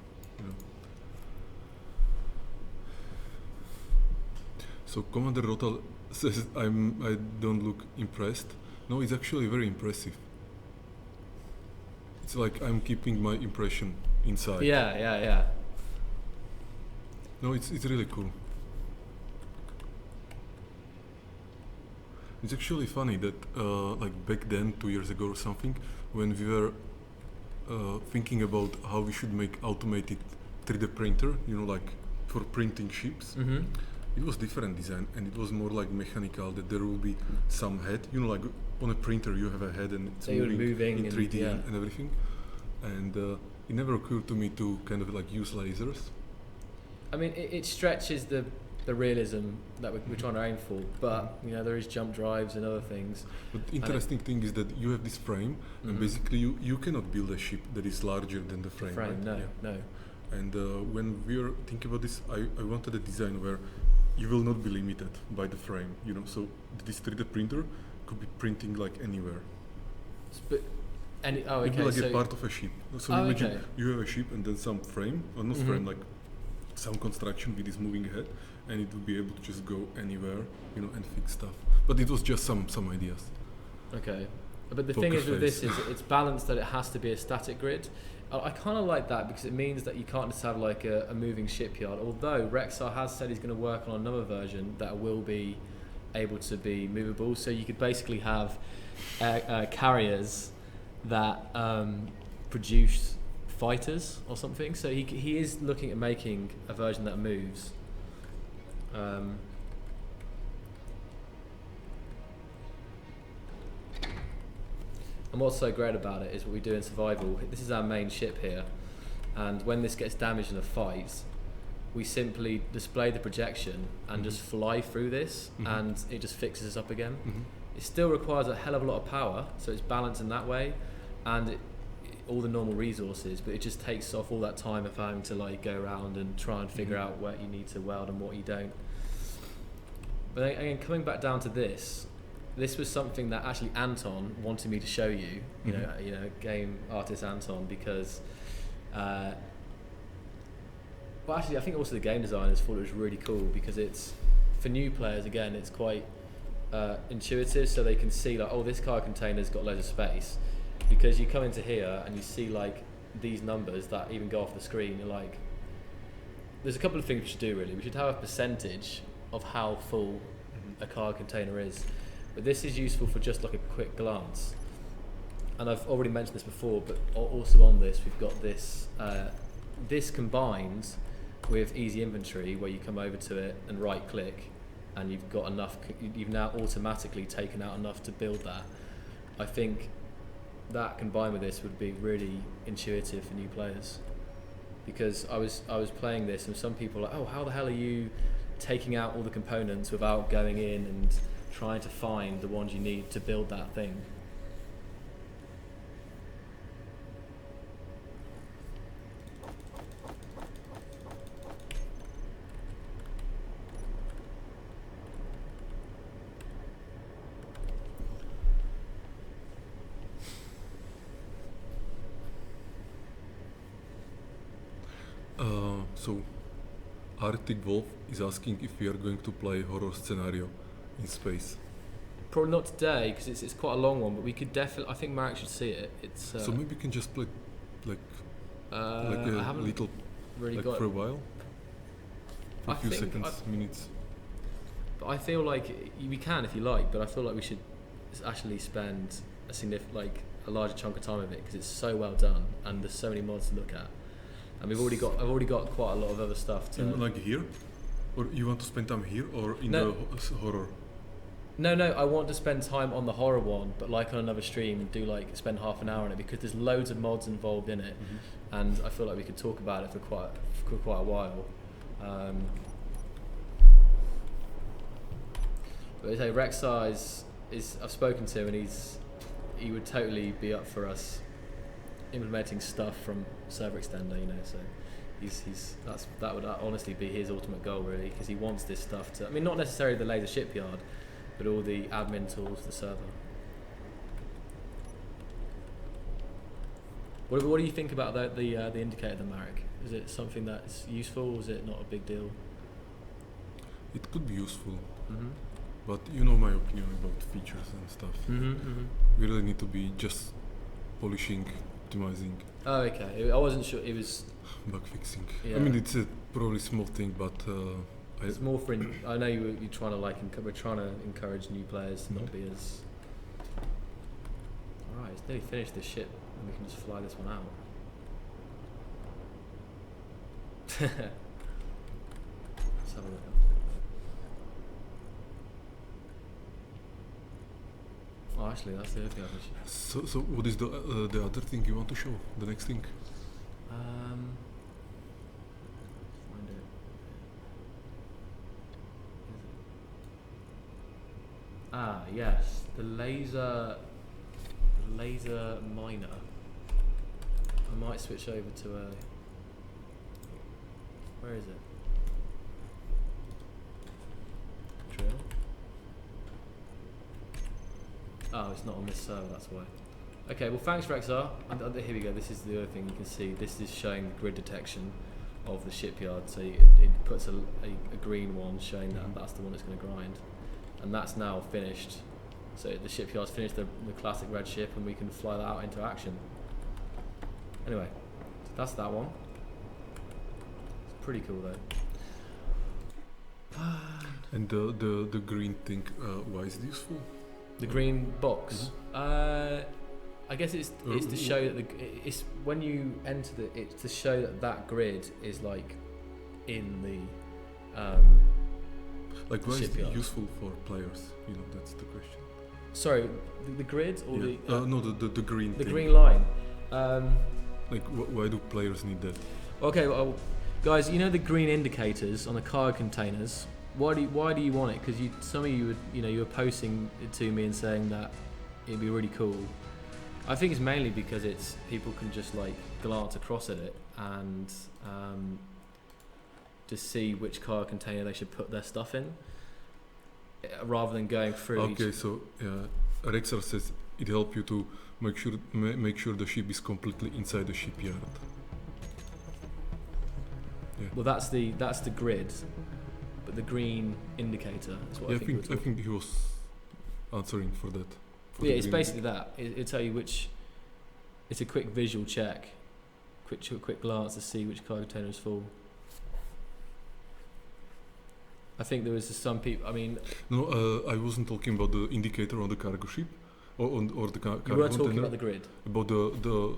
So Commander Rotal says I don't look impressed. No, it's actually very impressive. It's like I'm keeping my impression inside. Yeah. No, it's really cool. It's actually funny that like back then, 2 years ago or something, when we were thinking about how we should make automated 3D printer, like for printing ships. Mm-hmm. It was different design, and it was more like mechanical, that there will be some head, like on a printer you have a head and it's moving in 3D and everything. And it never occurred to me to kind of like use lasers. I mean, it stretches the realism that we're trying to aim for, but there is jump drives and other things. But the interesting thing is that you have this frame, and basically you cannot build a ship that is larger than the frame. Right? No. And when we were thinking about this, I wanted a design where you will not be limited by the frame, so this 3D printer could be printing like anywhere. But it will be like a part of a ship. So imagine you have a ship and then some frame, or not frame, like some construction with this moving head, and it will be able to just go anywhere, and fix stuff. But it was just some ideas. Okay. But the thing is with this is it's balanced that it has to be a static grid. I kind of like that because it means that you can't just have like a moving shipyard, although Rexar has said he's going to work on another version that will be able to be movable, so you could basically have carriers that produce fighters or something. So he is looking at making a version that moves. And what's so great about it is what we do in survival. This is our main ship here, and when this gets damaged in a fight, we simply display the projection and just fly through this, and it just fixes us up again. It still requires a hell of a lot of power, so it's balanced in that way, and all the normal resources, but it just takes off all that time of having to like go around and try and figure out what you need to weld and what you don't. But again, coming back down to this was something that actually Anton wanted me to show you, game artist Anton, because well, actually I think also the game designers thought it was really cool because it's, for new players again, it's quite intuitive, so they can see like, oh, this cargo container's got loads of space, because you come into here and you see like these numbers that even go off the screen. You're like, there's a couple of things we should do really. We should have a percentage of how full a cargo container is, but this is useful for just like a quick glance. And I've already mentioned this before, but also on this we've got this this combined with easy inventory, where you come over to it and right click and you've got enough, you've now automatically taken out enough to build that. I think that combined with this would be really intuitive for new players, because I was playing this and some people are like, oh, how the hell are you taking out all the components without going in and trying to find the ones you need to build that thing. So Arctic Wolf is asking if we are going to play horror scenario in space. Probably not today because it's quite a long one, but we could definitely. I think Marek should see it. It's so maybe we can just play like I a haven't little really like got for a while, for I a few think seconds, minutes. But I feel like we can if you like, but I feel like we should actually spend a larger chunk of time of it because it's so well done and there's so many mods to look at, and I've already got quite a lot of other stuff to. Like here, or you want to spend time here or in the horror? No, I want to spend time on the horror one, but like on another stream, do like spend half an hour on it because there's loads of mods involved in it, and I feel like we could talk about it for quite a while. But I say Rexar is I've spoken to him and he would totally be up for us implementing stuff from server extender, you know. So that would honestly be his ultimate goal really, because he wants this stuff to. I mean, not necessarily the laser shipyard, but all the admin tools, the server. What do you think about the indicator, then, Marek? Is it something that's useful? Or is it not a big deal? It could be useful, but you know my opinion about features and stuff. We really need to be just polishing, optimizing. Oh, okay. I wasn't sure. It was bug fixing. Yeah. I mean, it's a probably small thing, but it's more for. I know you're trying to we're trying to encourage new players to not be as. All right, it's nearly finished this ship, and we can just fly this one out. Let's have a look. Oh, actually, that's the other thing I should. So what is the other thing you want to show? The next thing? Find it. Ah, yes, the laser miner. I might switch over to a. Where is it? Drill. Oh, it's not on this server, that's why. Okay, well thanks Rexar. Here we go, this is the other thing you can see. This is showing the grid detection of the shipyard. So it puts a green one showing that that's the one that's going to grind. And that's now finished. So the shipyard's finished the classic red ship and we can fly that out into action. Anyway, so that's that one. It's pretty cool though. And the green thing, why is it useful? The green box. I guess it's to show that it's when you enter it's to show that grid is like in the like why shipyard. is it useful for players? You know, that's the question. Sorry, the grid or the no, the green the thing. green line. Like why do players need that? Okay, well, guys, you know the green indicators on the cargo containers. Why do you want it? Because some of you were posting it to me and saying that it'd be really cool. I think it's mainly because people can just like glance across at it and just see which cargo container they should put their stuff in, rather than going through. Okay, so Rexar says it helps you to make sure the ship is completely inside the shipyard. Yeah. Well, that's the grid. But the green indicator is what I think he was answering for that. Yeah, it's basically that. It'll tell you which. It's a quick visual check, quick glance to see which cargo container is full. I think there was some people. I mean, no, I wasn't talking about the indicator on the cargo ship, or the cargo container. You were talking about the grid. About the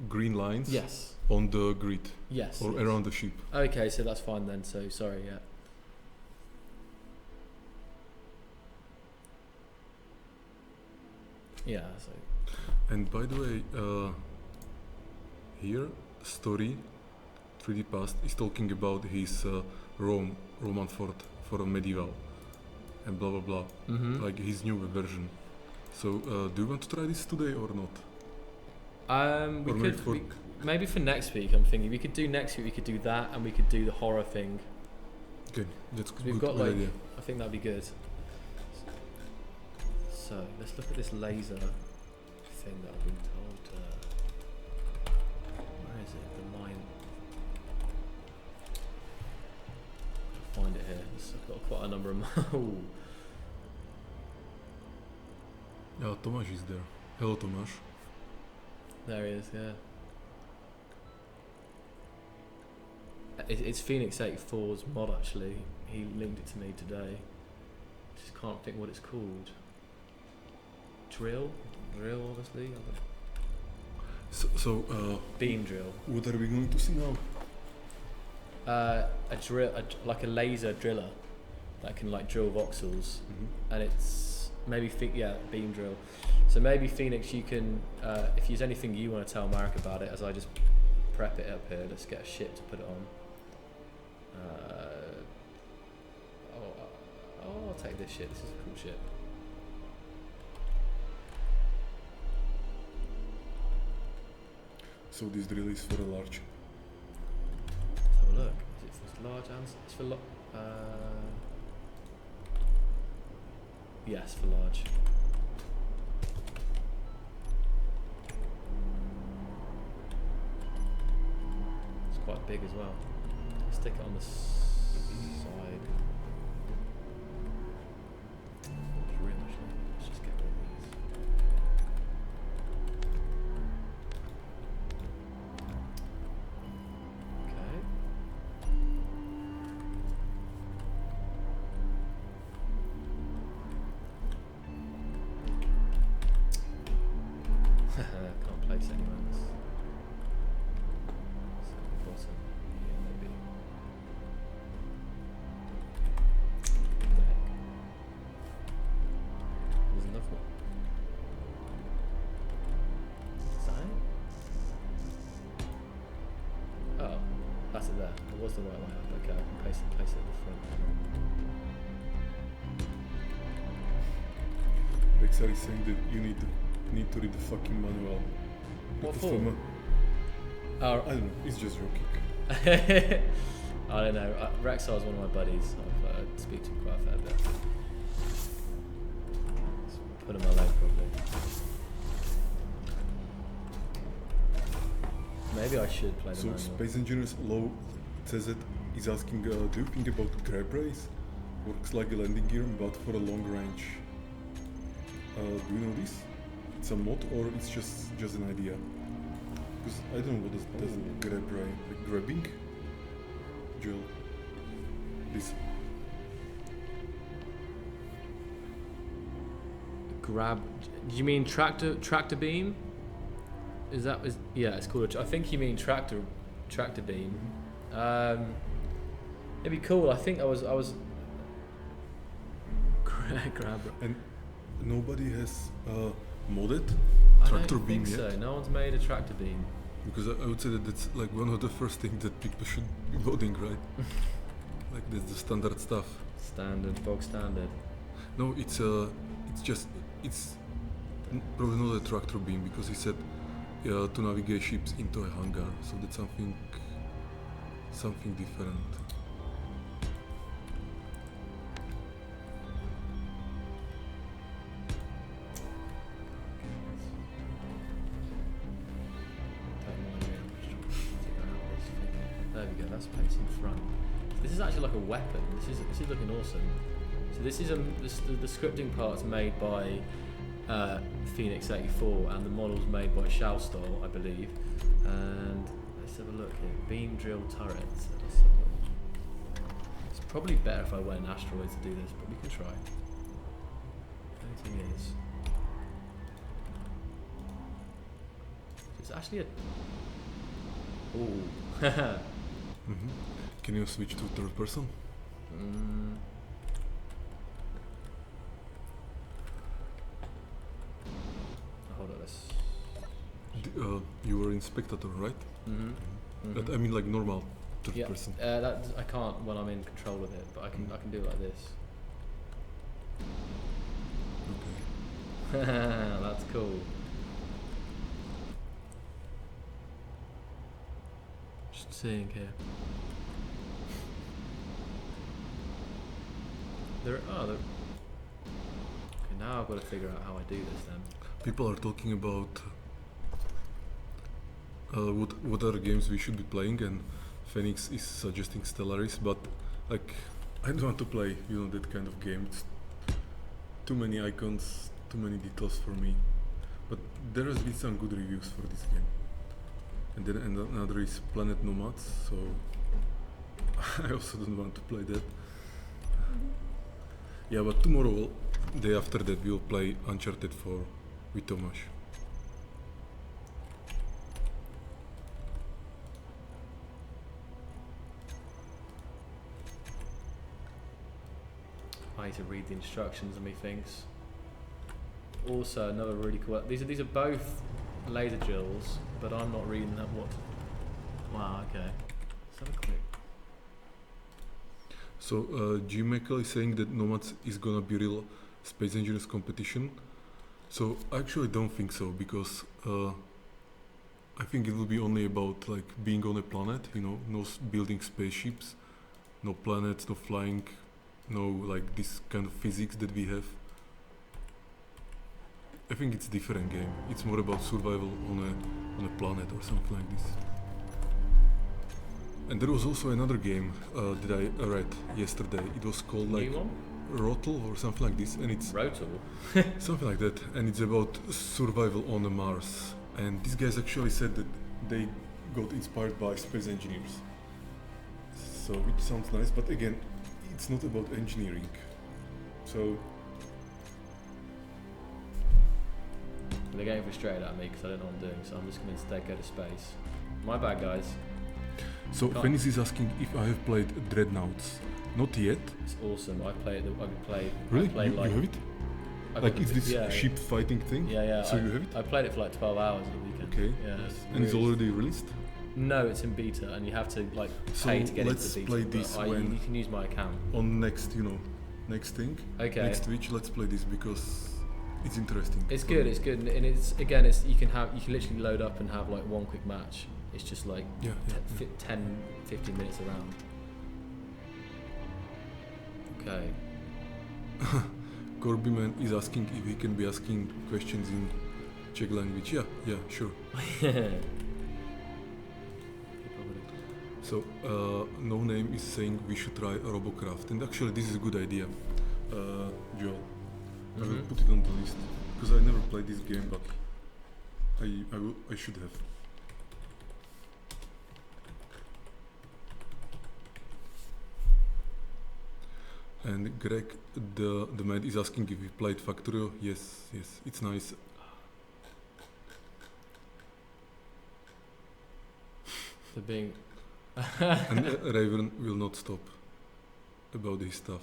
green lines. Yes. On the grid. Yes. Or around the ship. Okay, so that's fine then. So sorry, yeah. Yeah. So. And by the way, here story 3D Past is talking about his Roman fort for a medieval and blah blah blah, like his new version. So do you want to try this today or not? Maybe for next week. I'm thinking we could do next week. We could do that, and we could do the horror thing. Okay, that's good. We've got good idea. I think that'd be good. So let's look at this laser thing that I've been told. Where is it? The mine. I'll find it here. I've got quite a number of. Yeah, Tomáš is there. Hello, Tomáš. There he is, yeah. It's Phoenix 84's mod actually. He linked it to me today. Just can't think what it's called. Drill, obviously. So, Beam drill. what are we going to see now? A drill, like a laser driller that can like drill voxels, Mm-hmm. and it's maybe beam drill. So maybe Phoenix, you can if there's anything you want to tell Marek about it, as I just prep it up here. Let's get a ship to put it on. I'll take this ship. This is a cool ship. So this drill is for a large. Let's have a look. Is it for large and it's for yes, for large. It's quite big as well. Stick it on the side. Let's just get rid of these. Okay. Can't place anywhere else. Bottom. Yeah, maybe. What the heck? There's another one. Is that it? Oh, that's it there. It was the right way up. Okay, I can place it at the front. Rexar is saying that you need to read the fucking manual. What Because for? I don't know, it's just joking. I don't know. Rexar's one of my buddies. I speak to him quite a fair bit. Let's put him on my leg probably. Maybe I should play the So manual. Space Engineers Low says that he's asking, do you think about grab race? Works like a landing gear but for a long range. Do you know this? It's a mod or it's just an idea? Because I don't know what does grab race, like grabbing? Joel. This. Grab. Do you mean tractor beam? Yeah, it's called. I think you mean tractor beam. It'd be cool. I think I was grab. And nobody has modded I tractor don't beam think yet. so. No one's made a tractor beam. Because I would say that that's like one of the first things that people should be modding, right? Like that's the standard stuff. Bog standard. No, it's probably not a tractor beam because he said to navigate ships into a hangar, so that's something different. There we go. That's placing front. This is actually like a weapon. This is looking awesome. So this is the scripting part's made by Phoenix 84 and the model's made by Shallstall, I believe. And let's have a look here. Beam drill turrets. It's probably better if I went asteroids to do this, but we can try. The only thing is, it's actually a. Ooh. Mm-hmm. Can you switch to third person? Hold on, this. You were in spectator, right? Mm-hmm. But I mean like normal third person. That I can't when I'm in control of it, but I can do it like this. Okay. That's cool. Just seeing here. Okay, now I've got to figure out how I do this then. People are talking about what other games we should be playing, and Phoenix is suggesting Stellaris, but like I don't want to play that kind of game. It's too many icons, too many details for me. But there has been some good reviews for this game. And then another is Planet Nomads, so I also don't want to play that. Yeah, but tomorrow, day after that, we'll play Uncharted 4 with Tomáš. I need to read the instructions and methinks. Also, another really cool. These are both laser drills, but I'm not reading that. What? Wow. Okay. Let's have a quick. So G-Michael is saying that Nomads is gonna be real Space Engineers competition. So I actually don't think so, because I think it will be only about like being on a planet, you know, no building spaceships, no planets, no flying, no like this kind of physics that we have. I think it's a different game. It's more about survival on a planet or something like this. And there was also another game that I read yesterday. It was called like Rotal or something like this, and it's Rotal? something like that, and it's about survival on Mars. And these guys actually said that they got inspired by Space Engineers. So it sounds nice, but again, it's not about engineering. So they're getting frustrated at me because I don't know what I'm doing, so I'm just going to instead go to space. My bad, guys. So Venice is asking if I have played Dreadnoughts. Not yet. It's awesome. I played. Really? I played You have it? Like it's this yeah, ship fighting thing? Yeah. So you have it? I played it for like 12 hours at the weekend. Okay. Yeah. Yes. And it's already released? No, it's in beta, and you have to like So pay to get into let's the beta. play this when you can use my account. on next, next thing. Okay. Next Twitch, let's play this because it's interesting. It's good. It's good, and it's again, you can literally load up and have like one quick match. It's just like 10, 15 minutes around. Okay. Corbyman is asking if he can be asking questions in Czech language. Yeah, sure. So, No Name is saying we should try Robocraft, and actually this is a good idea, Joel. I will put it on the list, because I never played this game, but I should have. And Greg, the man is asking if we played Factorio. Yes, it's nice. The being. And Raven will not stop about his stuff.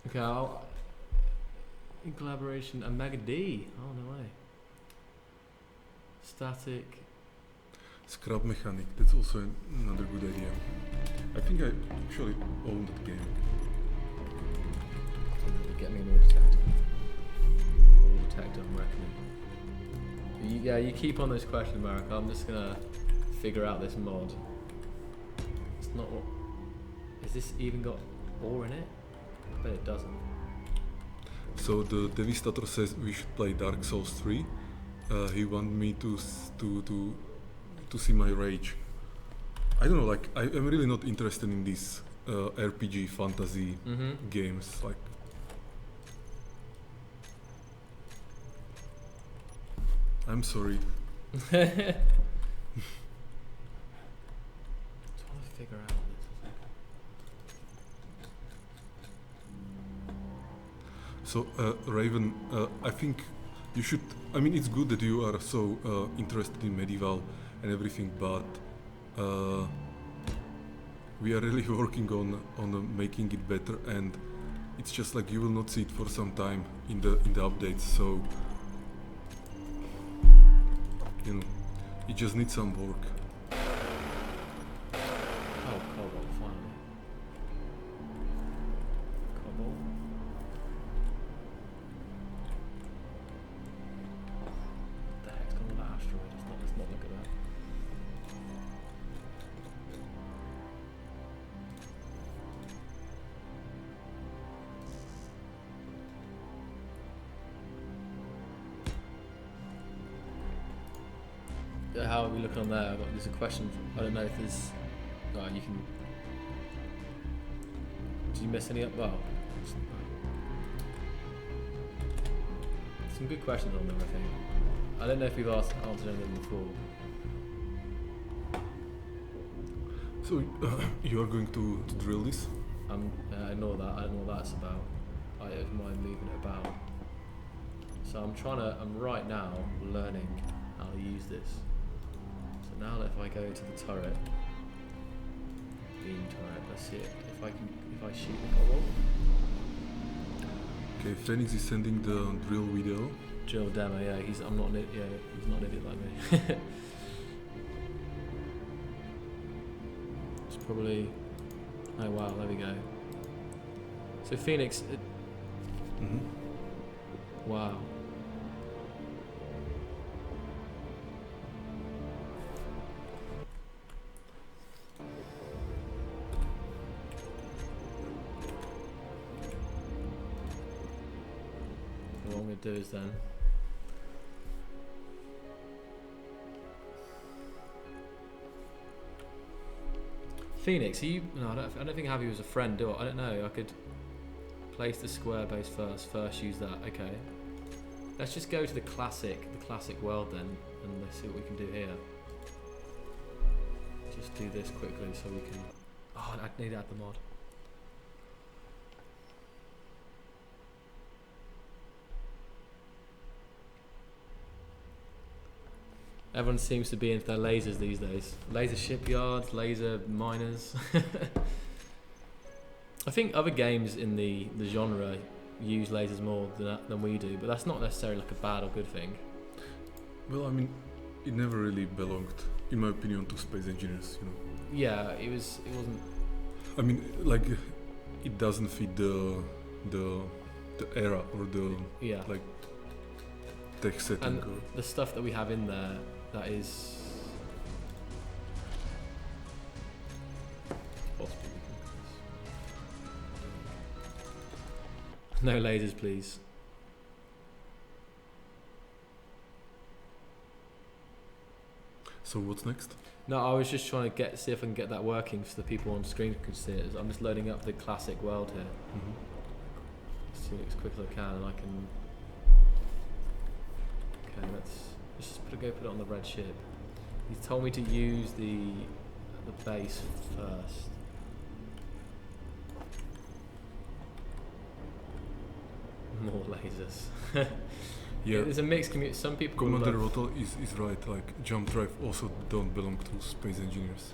Okay, in collaboration, a Mega D. Oh no way. Static. Scrap Mechanic, that's also another good idea. I think I actually own that game. Get me an auto detector. Auto detector, I'm reckoning. You keep on those questions, Marek. I'm just gonna figure out this mod. It's not what. Has this even got ore in it? I bet it doesn't. So the Devastator says we should play Dark Souls 3. He wanted me to see my rage. I don't know, like I'm really not interested in these RPG fantasy games. Like, I'm sorry. Just want to figure out this. So Raven, I think you should. I mean, it's good that you are so interested in medieval and everything, but we are really working on making it better, and it's just like you will not see it for some time in the updates. So it just needs some work. Oh, cobalt, finally. Cobalt. What the heck's going on with that asteroid? Let's not look at that. know how we look on there. There's a question. I don't know if there's. You can. Did you miss any up? Well, some good questions on them, I think. I don't know if we've answered any of them before. So you are going to drill this? Ignore that. I don't know what that's about. I don't mind moving it about. So I'm right now learning how to use this. So now if I go to the turret, beam turret, let's see it. If I shoot the cobble. Okay, Phoenix is sending the drill video. Drill demo, yeah. He's not an idiot like me. It's probably. Oh wow, there we go. So Phoenix. Wow. What I'm going to do is then Phoenix, are you? No, I don't think I have you as a friend, do I? I don't know. I could place the square base first. First, use that. Okay. Let's just go to the classic world then, and let's see what we can do here. Just do this quickly so we can. Oh, I need to add the mod. Everyone seems to be into their lasers these days. Laser shipyards, laser miners. I think other games in the genre use lasers more than we do, but that's not necessarily like a bad or good thing. Well, I mean, it never really belonged, in my opinion, to space engineers, you know. Yeah, it wasn't. I mean, like, it doesn't fit the era or the like tech setting. And the stuff that we have in there, that is. No lasers, please. So what's next? No, I was just trying to see if I can get that working so the people on screen can see it. I'm just loading up the classic world here. See it as quick as I can, and I can. Okay, let's just go put it on the red ship. He told me to use the base first. More lasers. Yeah, there's a mixed community. Some people. Commander Rotel is right. Like jump drive also don't belong to space engineers.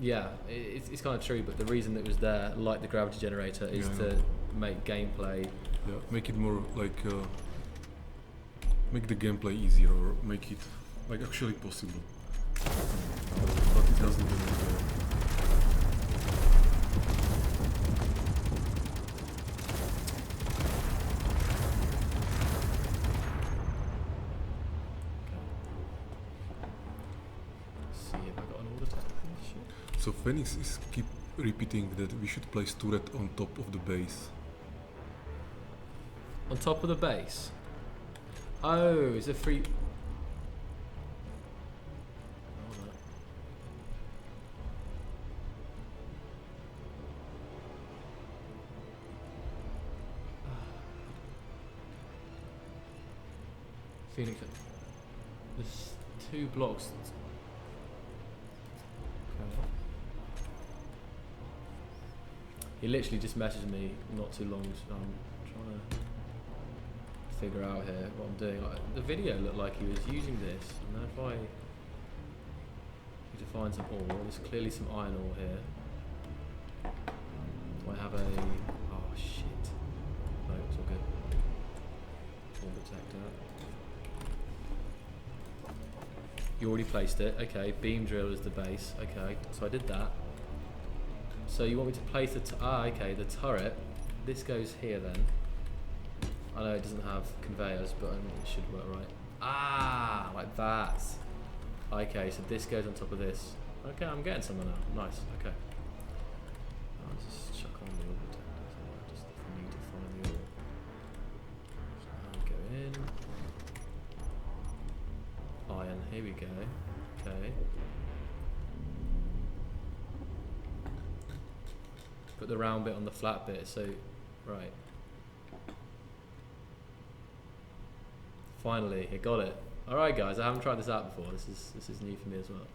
Yeah, it's kind of true. But the reason it was there, like the gravity generator, is to make gameplay. Yeah, make it more like make the gameplay easier, or make it like actually possible. But it doesn't belong there. So Phoenix is keep repeating that we should place turret on top of the base. On top of the base? Oh, is it free? Phoenix. There's 2 blocks. He literally just messaged me not too long, so I'm trying to figure out here what I'm doing. Like, the video looked like he was using this, and then if I need to find some ore, there's clearly some iron ore here. Do I have a... oh shit. No, it's all good. Ore detector. You already placed it, okay. Beam drill is the base, okay. So I did that. So you want me to place the okay, the turret. This goes here then. I know it doesn't have conveyors, but it should work right. Ah, like that. Okay, so this goes on top of this. Okay, I'm getting somewhere now. Nice. Okay. I'll just chuck on the ore detectors. Just if we need to find the ore. So now we go in. Iron. Here we go. go. Okay. Put the round bit on the flat bit, so, right. Finally, I got it. Alright guys, I haven't tried this out before. This is new for me as well.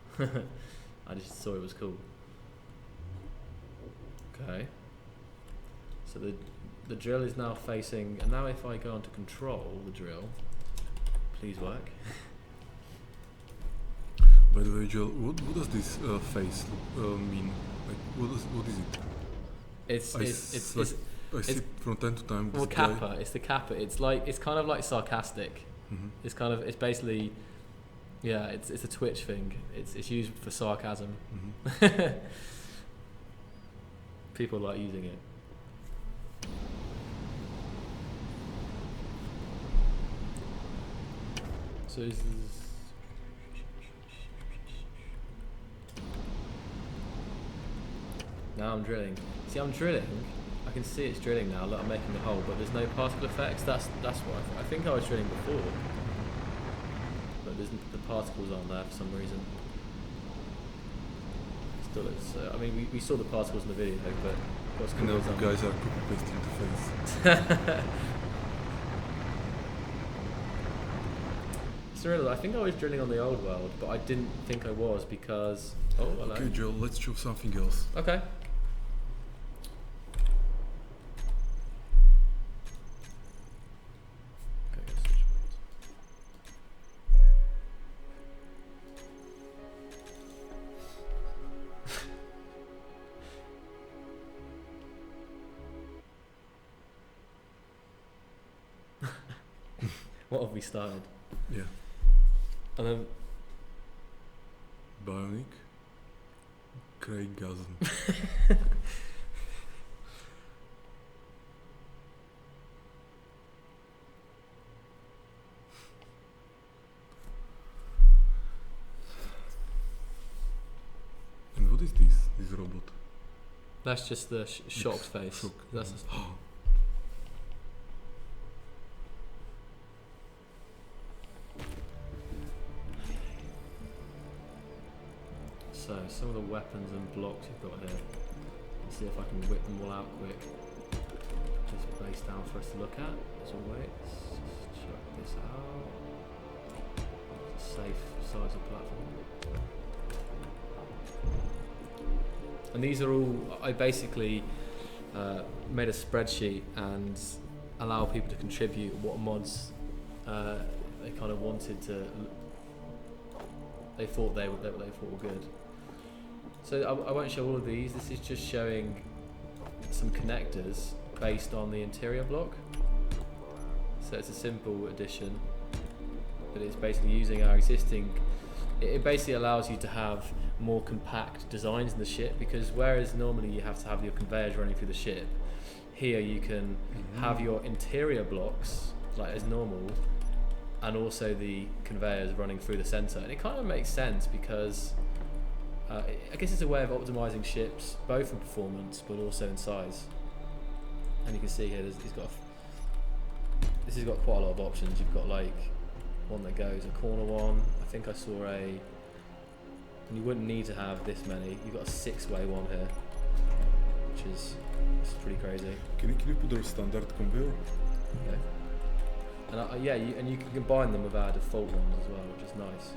I just thought it was cool. Okay. So the drill is now facing, and now if I go on to control the drill, please work. By the way, Joel, what does this face mean? Like, what is it? It's I see it from time to time. Well, kappa. It's the kappa. It's kind of like sarcastic. Mm-hmm. It's basically, yeah. It's a Twitch thing. It's used for sarcasm. Mm-hmm. People like using it. So this is. Now I'm drilling. See, I'm drilling. I can see it's drilling now. Look, I'm making the hole, but there's no particle effects. That's what I think I was drilling before, but the particles aren't there for some reason. Still, it's. I mean, we saw the particles in the video, but what's And now the guys are copy pasting the face. Cyril, I think I was drilling on the old world, but I didn't think I was because. Oh, hello. Okay, Joel, let's choose something else. Okay. What have we started? Yeah. And then Bionic. Craigasm. And what is this robot? that's just the shocked face. Shock. That's just, so some of the weapons and blocks you've got here. Let's see if I can whip them all out quick. Just base down for us to look at, as always. Just check this out. It's a safe size of platform. And these are all, I basically made a spreadsheet and allow people to contribute what mods they kind of wanted to, they thought were good. So I won't show all of these. This is just showing some connectors based on the interior block. So it's a simple addition, but it's basically using our existing. It basically allows you to have more compact designs in the ship, because whereas normally you have to have your conveyors running through the ship, here you can have your interior blocks like as normal, and also the conveyors running through the center. And it kind of makes sense because I guess it's a way of optimizing ships, both in performance but also in size. And you can see here, this has got quite a lot of options. You've got like one that goes a corner one. I think I saw and you wouldn't need to have this many. You've got a 6-way one here, which is pretty crazy. Can you put a standard conveyor? Okay. And you can combine them with our default ones as well, which is nice.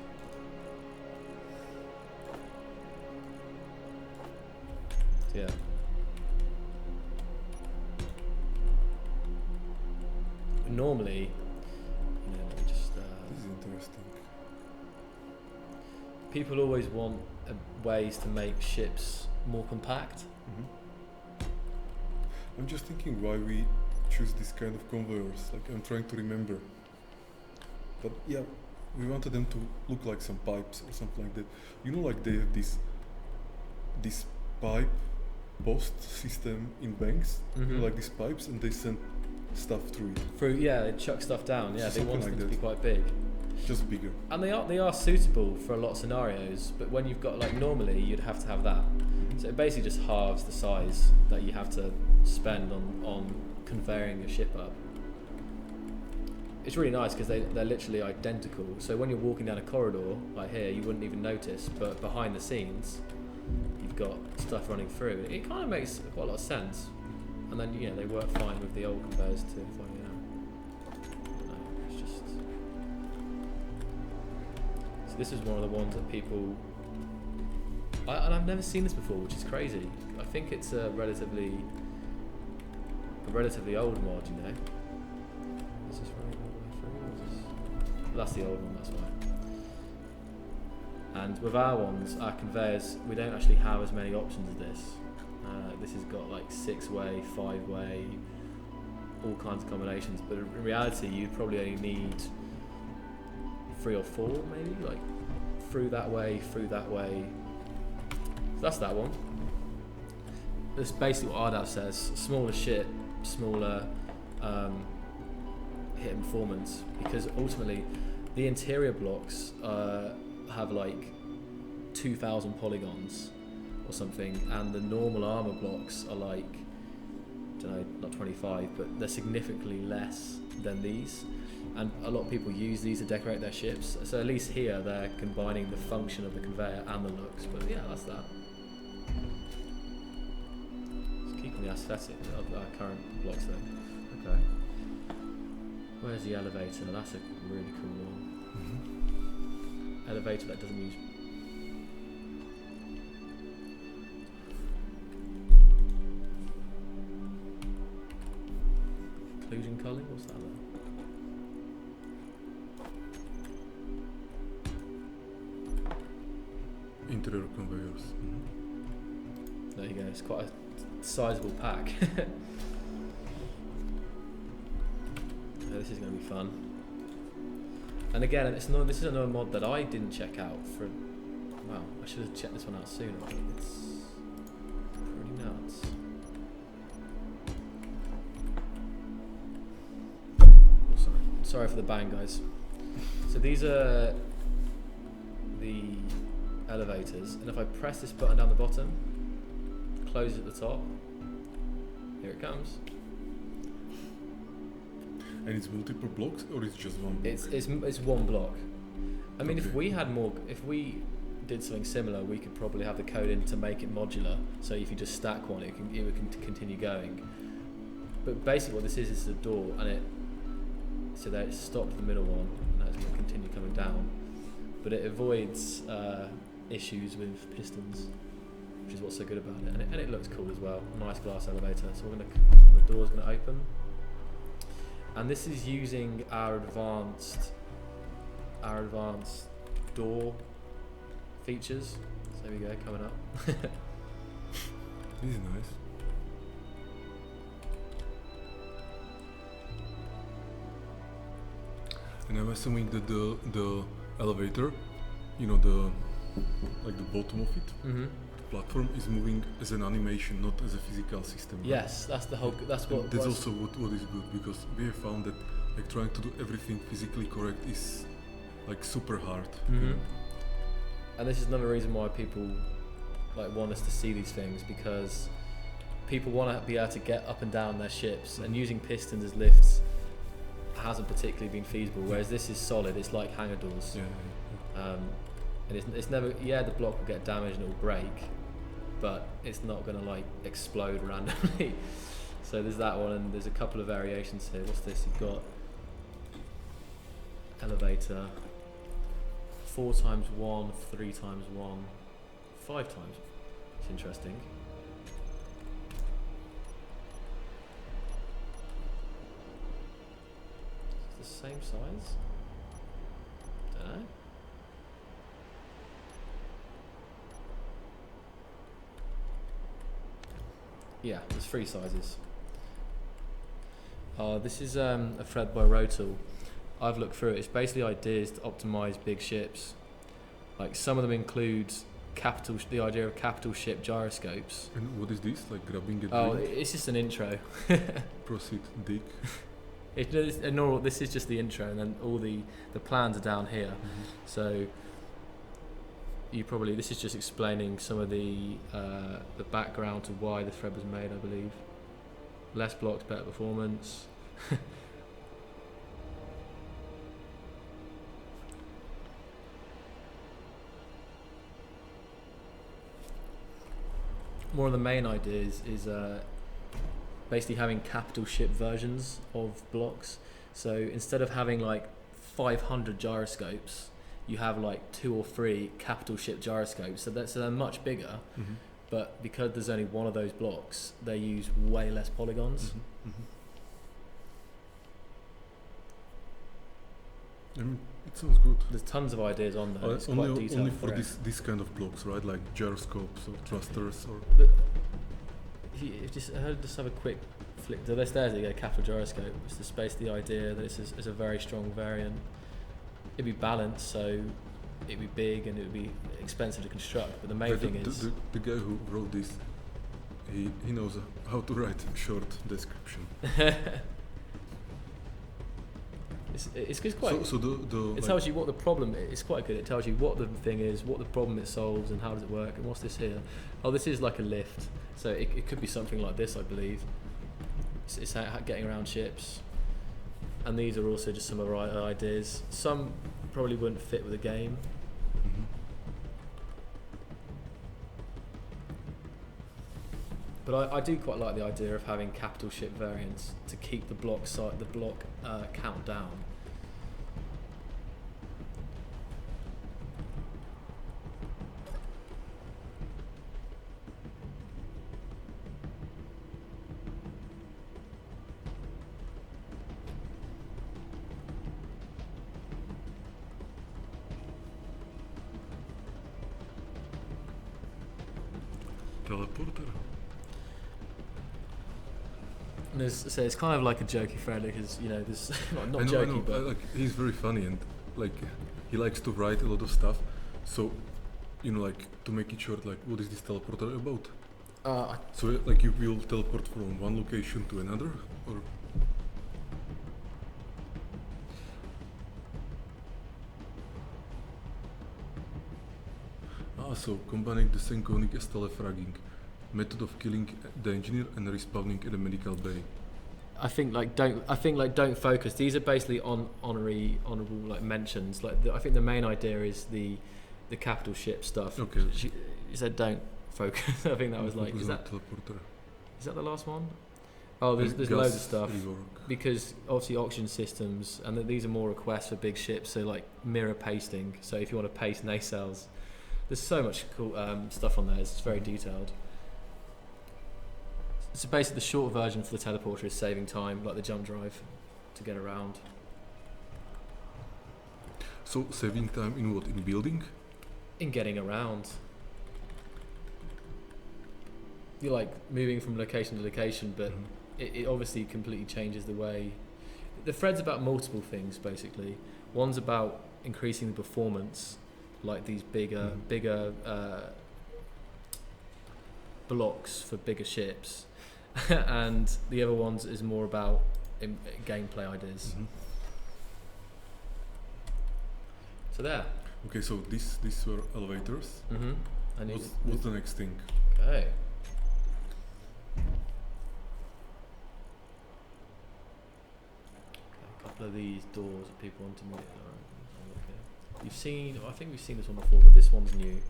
So yeah. Normally, let me just. This is interesting. People always want ways to make ships more compact. I'm just thinking why we choose this kind of conveyors. Like, I'm trying to remember. But yeah, we wanted them to look like some pipes or something like that. You know, like they have this pipe post system in banks. You know, like these pipes, and they send stuff through it. They chuck stuff down. Yeah, they want like them to that. be quite big. Just bigger. And they are suitable for a lot of scenarios, but when you've got, like, normally you'd have to have that. So it basically just halves the size that you have to spend on conveying your ship up. it's really nice because they're literally identical. So when you're walking down a corridor like here, you wouldn't even notice, but behind the scenes, you've got stuff running through. It kind of makes quite a lot of sense. And then they work fine with the old conveyors too. It's just. So this is one of the ones that people. And I've never seen this before, which is crazy. I think it's a relatively old mod, Is this running all the way through? That's the old one, that's why. And with our ones, our conveyors, we don't actually have as many options as this. This has got like 6-way, 5-way, all kinds of combinations. But in reality, you'd probably only need 3 or 4, maybe, like through that way. So that's that one. That's basically what RDAV says. Smaller ship, smaller hit and performance, because ultimately the interior blocks have like 2,000 polygons or something, and the normal armor blocks are like, I don't know, not 25, but they're significantly less than these. And a lot of people use these to decorate their ships. So at least here they're combining the function of the conveyor and the looks. But yeah, that's that. Just keeping the aesthetic of our current blocks though. Okay. Where's the elevator? That's a really cool one. Elevator that doesn't use. Occlusion culling? What's that like? Interior conveyors. There you go. It's quite a sizable pack. This is going to be fun. And again, this is another mod that I didn't check out for. Wow, I should have checked this one out sooner. It's pretty nuts. Oh, sorry for the bang, guys. So these are the elevators, and if I press this button down the bottom, close at the top. Here it comes. And it's multiple blocks, or it's just one block? It's one block. I mean, Okay. if we did something similar, we could probably have the code in to make it modular. So if you just stack one, it would continue going. But basically, what this is a door, and so that it stopped the middle one, and it's going to continue coming down. But it avoids issues with pistons, which is what's so good about it, and it looks cool as well. Nice glass elevator. So the door's going to open. And this is using our advanced door features. So there we go, coming up. This is nice. And I'm assuming that the elevator, the bottom of it, Mm-hmm. platform is moving as an animation, not as a physical system. Right? Yes, that's the whole. That's And what. that's also what is good, because we have found that trying to do everything physically correct is super hard. Mm-hmm. And this is another reason why people want us to see these things, because people want to be able to get up and down their ships, and using pistons as lifts hasn't particularly been feasible. Whereas this is solid; it's like hangar doors. Yeah. And it's never. Yeah, the block will get damaged and it will break, but it's not going to explode randomly. So there's that one, and there's a couple of variations here. What's this? You've got elevator, 4 times 1, 3 times 1, 5 times. It's interesting. It's the same size. Don't know. Yeah, there's 3 sizes. This is a thread by Rotal. I've looked through it. It's basically ideas to optimize big ships. Some of them include the idea of capital ship gyroscopes. And what is this? Grabbing a Oh, drink? it's just an intro. Proceed, dig. This is just the intro, and then all the plans are down here. Mm-hmm. So this is just explaining some of the background to why the thread was made, I believe. Less blocks, better performance. one of the main ideas is basically having capital ship versions of blocks. So instead of having like 500 gyroscopes, you have like 2 or 3 capital ship gyroscopes. So they're much bigger, but because there's only one of those blocks, they use way less polygons. It sounds good. There's tons of ideas on there. It's quite detailed. Only for this kind of blocks, right? Like gyroscopes or thrusters or. But if you just have a quick flick to this, there's a capital gyroscope. It's the space, the idea that it's a very strong variant. It'd be balanced, so it'd be big and it would be expensive to construct. But the main thing is the guy who wrote this, he knows how to write short description. It's quite. So it tells you what the problem is. It's quite good. It tells you what the thing is, what the problem it solves, and how does it work. And what's this here? Oh, this is like a lift. So it could be something like this, I believe. It's getting around ships. And these are also just some of our ideas. Some probably wouldn't fit with the game. But I do quite like the idea of having capital ship variants to keep the block count down. Teleporter. So it's kind of like a jokey friend because there's not jokey, I know, but like he's very funny and like he likes to write a lot of stuff. So like to make it short, like what is this teleporter about? So like you will teleport from one location to another, or? So combining the synchronic as telefragging. Method of killing the engineer and respawning in a medical bay. I think don't focus. These are basically honorable like mentions. Like I think the main idea is the capital ship stuff. Okay. You said don't focus. I think that was like is that the last one? Oh, there's loads of stuff rework. Because obviously oxygen systems, and these are more requests for big ships. So like mirror pasting. So if you want to paste nacelles, there's so much cool stuff on there. It's very detailed. So basically the short version for the teleporter is saving time, like the jump drive, to get around. So saving time in what? In building? In getting around. You're like moving from location to location, but it obviously completely changes the way. The thread's about multiple things basically. One's about increasing the performance, like these bigger blocks for bigger ships. And the other ones is more about gameplay ideas. So there. Okay, so these were elevators. What's the next thing? Okay. A couple of these doors that people want to meet. I think we've seen this one before, but this one's new.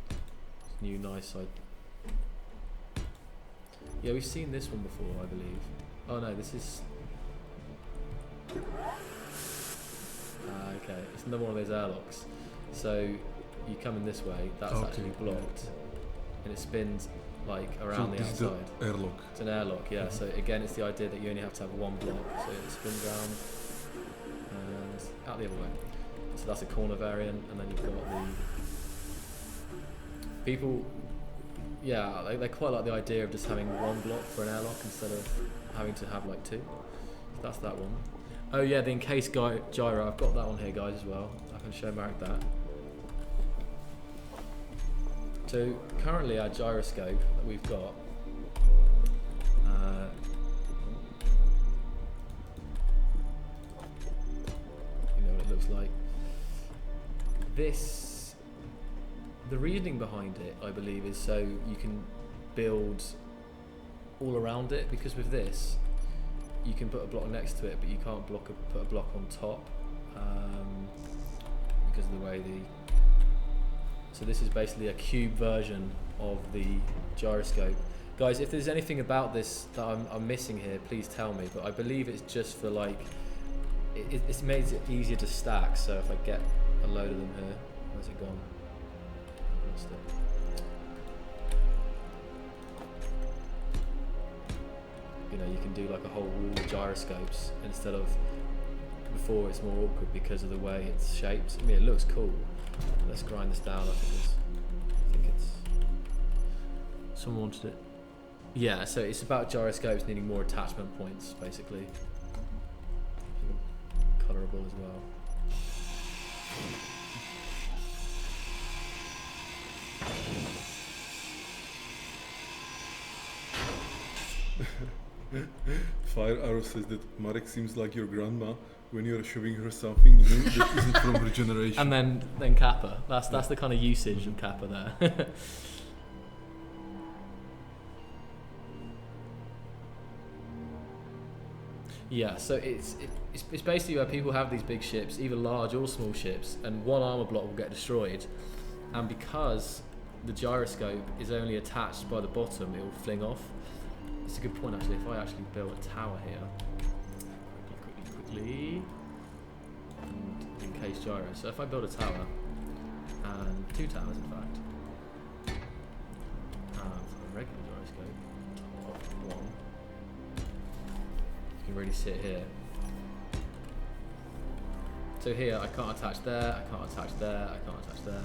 It's new, nice. Yeah, we've seen this one before, I believe. Oh no, this is... okay, it's another one of those airlocks. So, you come in this way, that's actually blocked. And it spins, like, around the outside. This is the airlock. It's an airlock, yeah. So again, it's the idea that you only have to have one block. So it spins around and out the other way. So that's a corner variant, and then you've got the... People... Yeah, they quite like the idea of just having one block for an airlock instead of having to have like 2. So that's that one. Oh yeah, the encased gyro. I've got that one here, guys, as well. I can show Marek that. So currently our gyroscope that we've got. You know what it looks like. The reasoning behind it, I believe, is so you can build all around it, because with this, you can put a block next to it, but you can't put a block on top because of the way So this is basically a cube version of the gyroscope. Guys, if there's anything about this that I'm missing here, please tell me. But I believe it's just for like, it's made it easier to stack. So if I get a load of them here, where's it gone? Lost it. You know, you can do like a whole wall of gyroscopes instead of before. It's more awkward because of the way it's shaped. I mean, it looks cool. Let's grind this down. I think it's someone wanted it. Yeah, so it's about gyroscopes needing more attachment points, basically. Colorable as well. Fire Arrow says that Marek seems like your grandma when you're showing her something new that isn't from her generation. And then Kappa. That's the kind of usage of Kappa there. Yeah, so it's basically where people have these big ships, either large or small ships, and one armor block will get destroyed, and because the gyroscope is only attached by the bottom, it will fling off. It's a good point actually. If I actually build a tower here, quickly, and encase gyro. So if I build a tower, and 2 towers in fact, a regular gyroscope, top 1. You can really sit here. So here I can't attach there, I can't attach there, I can't attach there.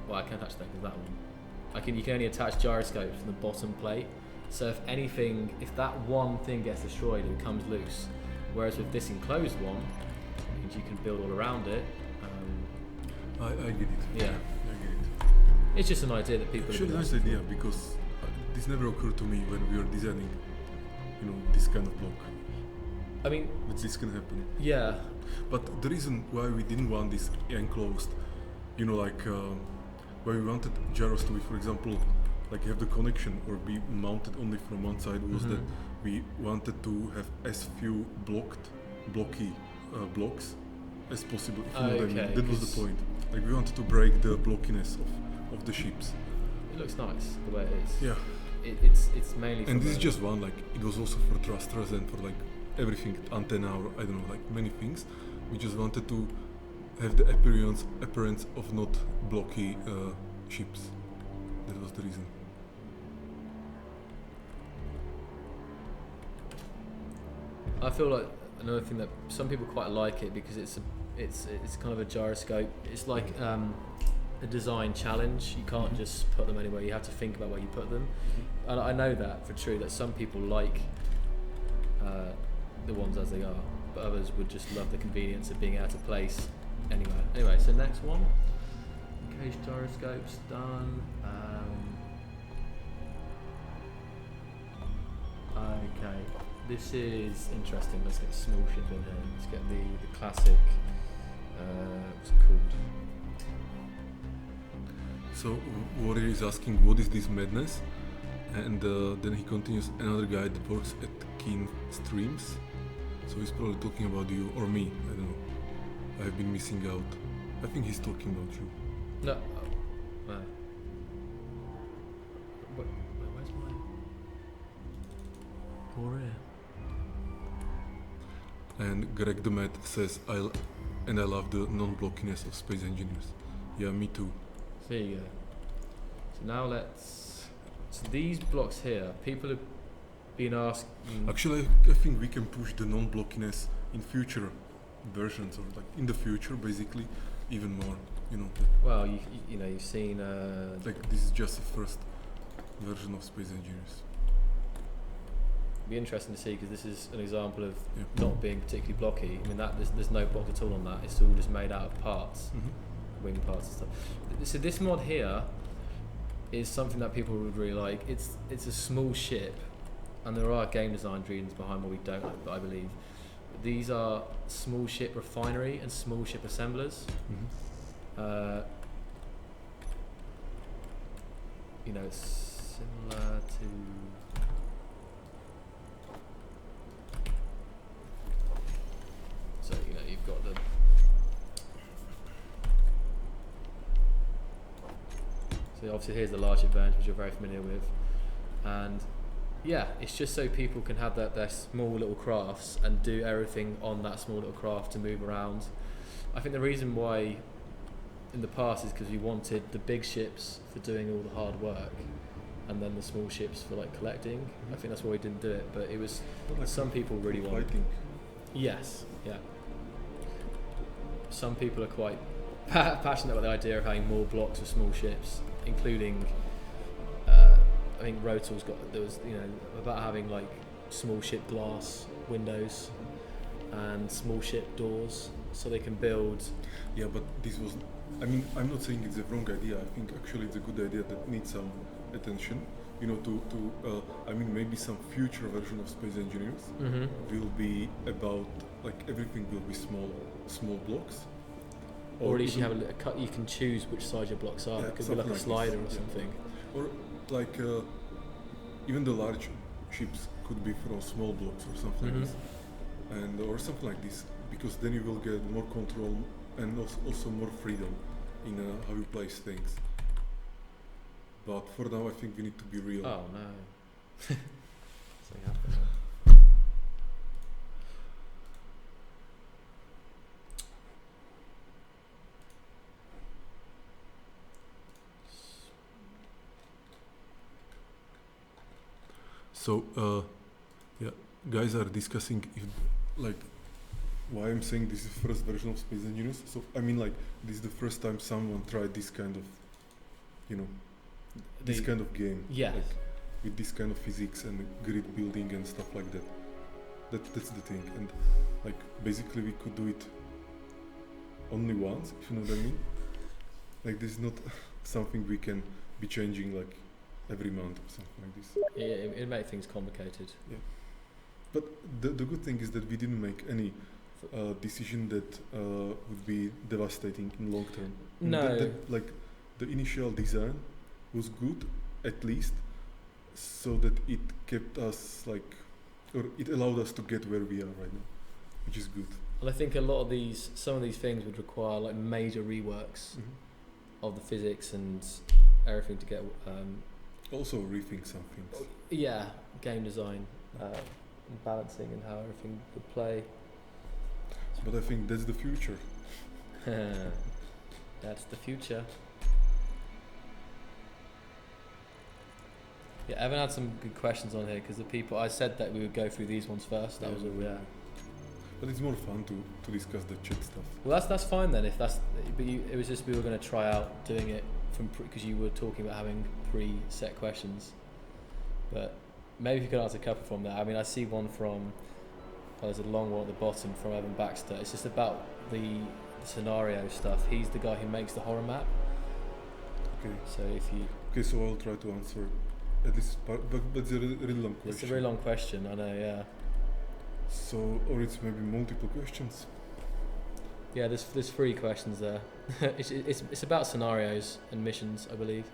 Well, I can attach there because that one. You can only attach gyroscopes from the bottom plate. So if anything, if that one thing gets destroyed, it comes loose. Whereas with this enclosed one, it means you can build all around it. I get it. Yeah. I get it. It's just an idea that people. Actually, nice idea because this never occurred to me when we were designing, you know, this kind of block. I mean, that this can happen. Yeah. But the reason why we didn't want this enclosed, you know, like why we wanted gyros to be, for example, like have the connection or be mounted only from one side, was that we wanted to have as few blocky blocks as possible. If you know what I mean. That was the point. Like we wanted to break the blockiness of the ships. It looks nice the way it is. Yeah. It's mainly. And this is just one. Like it was also for thrusters and for like everything, antenna or I don't know, like many things. We just wanted to have the appearance of not blocky ships. That was the reason. I feel like another thing that some people quite like it because it's kind of a gyroscope. It's like a design challenge. You can't just put them anywhere. You have to think about where you put them. And I know that for true that some people like the ones as they are, but others would just love the convenience of being able to place anywhere. Anyway, so next one. Encased gyroscopes done. Okay, this is interesting. Let's get a small ship in here. Let's get the classic. What's it called? So Warrior is asking, what is this madness? And then he continues, another guy that works at Keen Streams. So he's probably talking about you or me. I don't know. I have been missing out. I think he's talking about you. No. Where's my Warrior? And Greg the Mad says, I love the non-blockiness of space engineers. Yeah, me too. There you go. So now so these blocks here, people have been asking. Actually, I think we can push the non-blockiness in future versions, or like in the future, basically, even more. You know. Well, you know, you've seen. Like this is just the first version of space engineers. It'd be interesting to see because this is an example of not being particularly blocky. I mean, there's no block at all on that. It's all just made out of parts, wing parts and stuff. So this mod here is something that people would really like. It's a small ship, and there are game design reasons behind what we don't like, but I believe these are small ship refinery and small ship assemblers. You know, it's similar to. So, you know, you've got the So obviously here's the large advantage, which you're very familiar with, and yeah, it's just so people can have their small little crafts and do everything on that small little craft to move around. I think the reason why in the past is because we wanted the big ships for doing all the hard work and then the small ships for like collecting. I think that's why we didn't do it, but it was Like some people really want. fighting. Yes, yeah. Some people are quite passionate about the idea of having more blocks of small ships, including I think Rotor's there was about having like small ship glass windows and small ship doors, so they can build. Yeah, but this was. I mean, I'm not saying it's a wrong idea. I think actually it's a good idea that needs some attention. You know, I mean, maybe some future version of Space Engineers will be about like everything will be small blocks. Or at least you have a cut. You can choose which size your blocks are. Yeah, it could be like a slider or yeah. something. Or like even the large ships could be from small blocks or something like this, and or something like this, because then you will get more control and also more freedom in how you place things. But for now, I think we need to be real. Oh no. Something happened. So, yeah, guys are discussing if, like, why I'm saying this is the first version of Space Engineers. So, I mean, like, this is the first time someone tried this kind of, this kind of game. Yeah. Like, with this kind of physics and grid building and stuff like that. That's the thing. And, like, basically we could do it only once, if you know what I mean. Like, this is not something we can be changing, like, every month or something like this. Yeah, it made things complicated. Yeah. But the good thing is that we didn't make any decision that would be devastating in long term. No. Like the initial design was good, at least, so that it kept us like, or it allowed us to get where we are right now, which is good. And I think some of these things would require like major reworks of the physics and everything to get. Also rethink some things. Yeah, game design, and balancing and how everything would play. But I think that's the future. That's the future. Yeah, Evan had some good questions on here because the people, I said that we would go through these ones first. That was all. Yeah. But it's more fun to discuss the chat stuff. Well, that's fine then. If that's, but it was just we were going to try out doing it from because you were talking about having pre-set questions. But maybe if you could answer a couple from there. I mean, I see one from. There's a long one at the bottom from Evan Baxter. It's just about the scenario stuff. He's the guy who makes the horror map. Okay. So if you. Okay, so I'll try to answer at least part, but it's a really long question. It's a very long question. I know. Yeah. So, or it's maybe multiple questions. Yeah, there's 3 questions there. it's about scenarios and missions, I believe.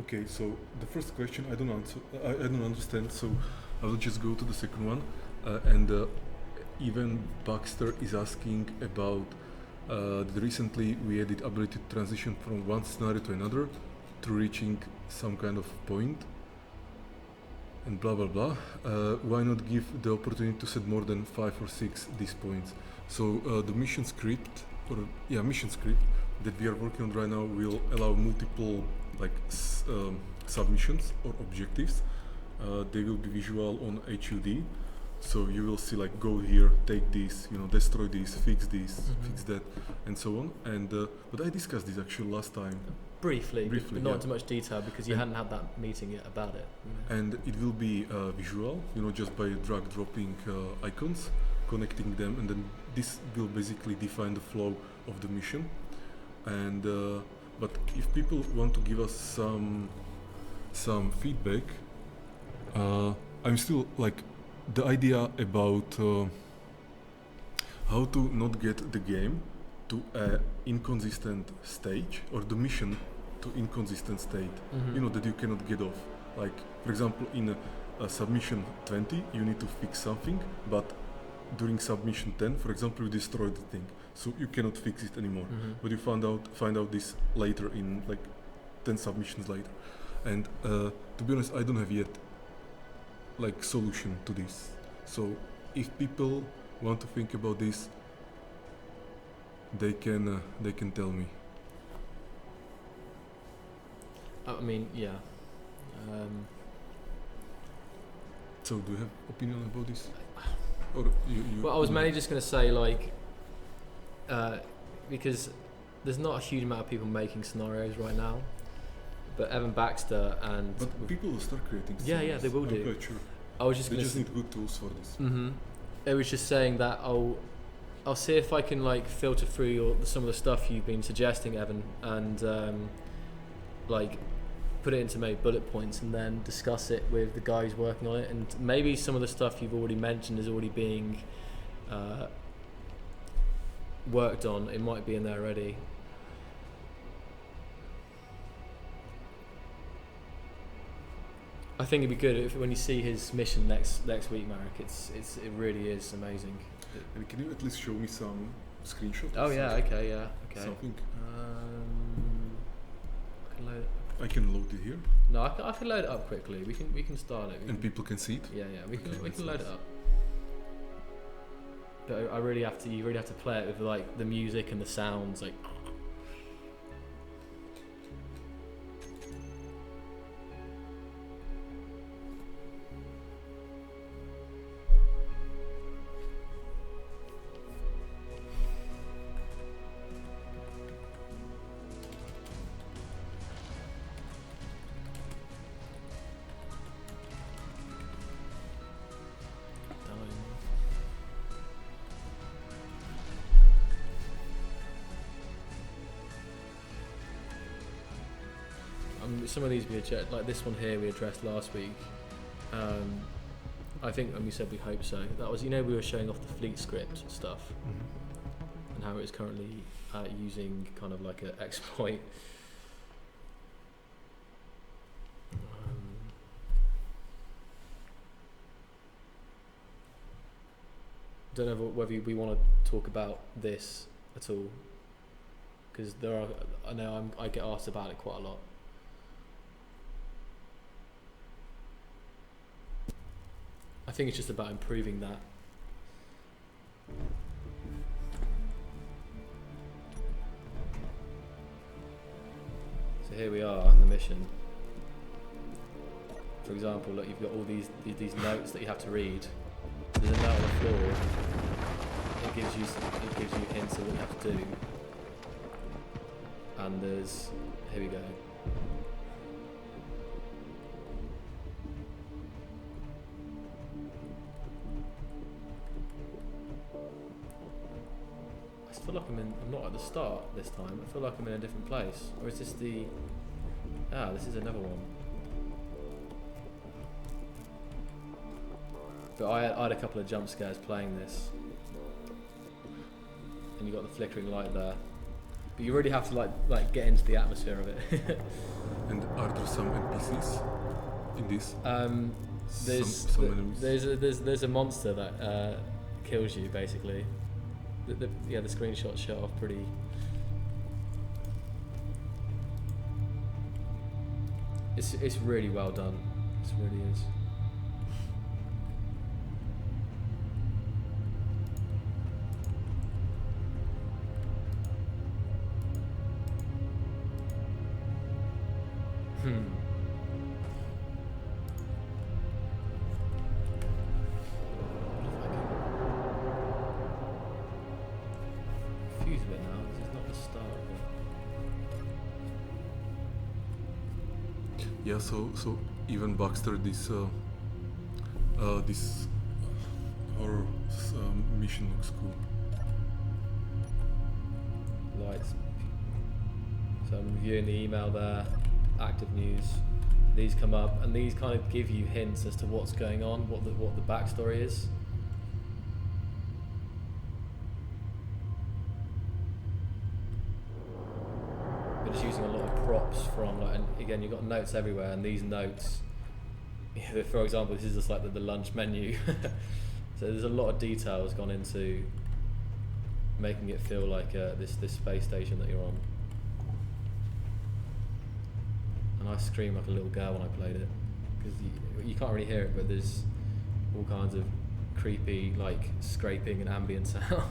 Okay, so the first question I don't understand, so I will just go to the second one. And even Baxter is asking about that recently we added ability to transition from one scenario to another to reaching some kind of point and blah blah blah. Why not give the opportunity to set more than 5 or 6 these points? So the mission script that we are working on right now will allow multiple like submissions or objectives. They will be visual on HUD, so you will see like go here, take this, destroy this, fix this, fix that, and so on. And but I discussed this actually last time. Briefly, but not yeah. into much detail because you hadn't had that meeting yet about it. And it will be visual, just by drag dropping icons, connecting them, and then this will basically define the flow of the mission. And but if people want to give us some some feedback. I'm still like the idea about how to not get the game to a inconsistent stage or the mission to inconsistent state. You know, that you cannot get off. Like for example, in a submission 20, you need to fix something, but during submission 10, for example, you destroy the thing, so you cannot fix it anymore. But you find out this later, in like 10 submissions later. And to be honest, I don't have yet like solution to this. So if people want to think about this, they can tell me. I mean, yeah. So do you have opinion about this? Or you Well, I was mainly just going to say, like, because there's not a huge amount of people making scenarios right now, but Evan Baxter and... But people will start creating Yeah, they will do. I'm quite sure. I was just They going just need good tools for this. It was just saying that I'll see if I can like filter through some of the stuff you've been suggesting, Evan, and like put it into maybe bullet points and then discuss it with the guys working on it. And maybe some of the stuff you've already mentioned is already being worked on. It might be in there already. I think it'd be good if when you see his mission next week, Marek. It really is amazing. And can you at least show me some screenshots? Oh yeah, okay. Something. I can load it. I can load it here. No, I can load it up quickly. We can start it. And people can see it. Yeah, we can that's load it nice. up. But you really have to play it with like the music and the sounds, like. Some of these like this one here we addressed last week. I think when we said we hope so, that was, we were showing off the fleet script stuff and how it is currently using kind of like an exploit. Don't know whether we want to talk about this at all, because I get asked about it quite a lot. I think it's just about improving that. So here we are on the mission. For example, look, you've got all these notes that you have to read. There's a note on the floor. It gives you hints of what you have to do. And here we go. I feel like I'm not at the start this time. I feel like I'm in a different place. Or is this this is another one. But I had a couple of jump scares playing this. And you got the flickering light there. But you really have to like get into the atmosphere of it. And are there some NPCs in this? There's a monster that kills you basically. The screenshots show off pretty. It's really well done. It really is. Confused a bit now. This is not the start of it. Yeah. So even Baxter, this horror mission looks cool. Lights. So I'm reviewing the email there. Active news. these come up, and these kind of give you hints as to what's going on, what the backstory is. We're just using a lot of props from, like, and again, you've got notes everywhere, and these notes, for example, this is just like the lunch menu. So there's a lot of detail has gone into making it feel like this space station that you're on. And I screamed like a little girl when I played it, because you can't really hear it, but there's all kinds of creepy, like, scraping and ambient sounds.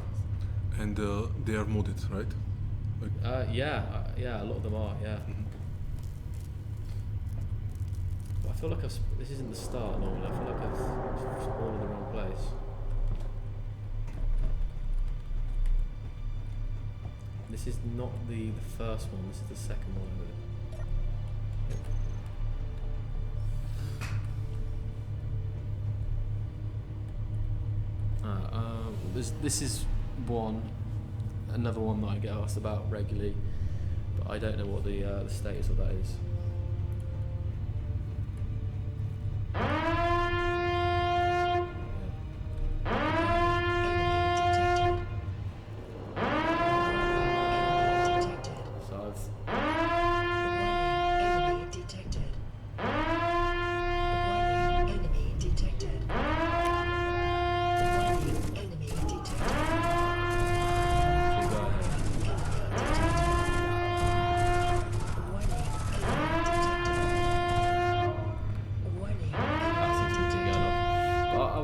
And they are modded, right? Like yeah, a lot of them are, yeah. Mm-hmm. But I feel like this isn't the start normally. I feel like I've spawned in the wrong place. This is not the first one, this is the second one, I believe. This is another one that I get asked about regularly, but I don't know what the status of that is.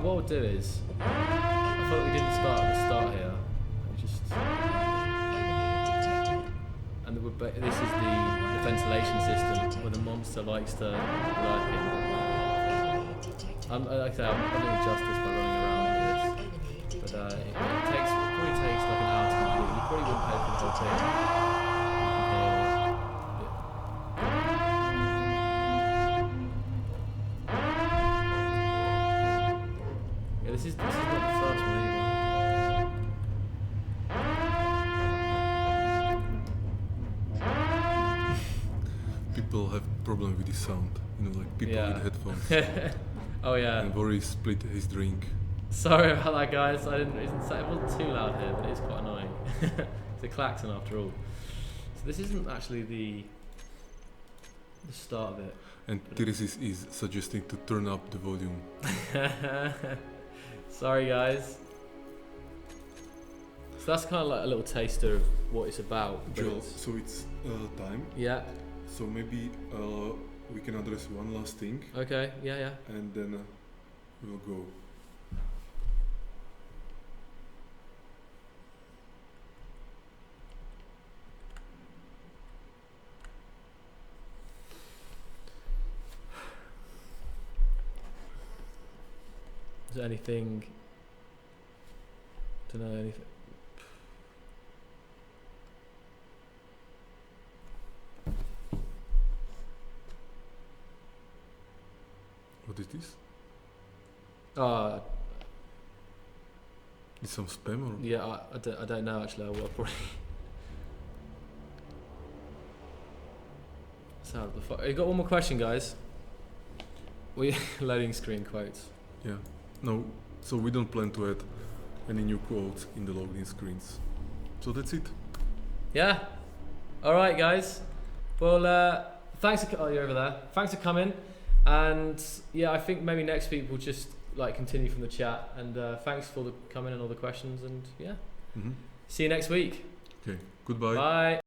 What we'll do is, I thought we didn't start at the start here. And this is the ventilation system where the monster likes to lurk in. Like I say, I'm doing justice by running around like this, but it probably takes like an hour to complete. You probably wouldn't pay for the whole thing. This is not the first one either. People have problem with the sound, like people with headphones. Oh yeah. And Boris split his drink. Sorry about that, guys. It wasn't too loud here, but it is quite annoying. It's a klaxon after all. So this isn't actually the start of it. And Tiris is suggesting to turn up the volume. Sorry guys. So that's kind of like a little taster of what it's about. Joel, so it's time. Yeah. So maybe we can address one last thing. Okay, yeah. And then we'll go. Is there anything? Don't know anything. What is this? Is some spam or? Yeah, I don't know actually. I will probably. Sound the fuck. You got one more question, guys? We loading screen quotes. Yeah. No. So we don't plan to add any new quotes in the loading screens. So that's it. Yeah. All right, guys. Well, thanks. You're over there. Thanks for coming. And yeah, I think maybe next week we'll just like continue from the chat. And thanks for coming and all the questions. And yeah, see you next week. Okay. Goodbye. Bye.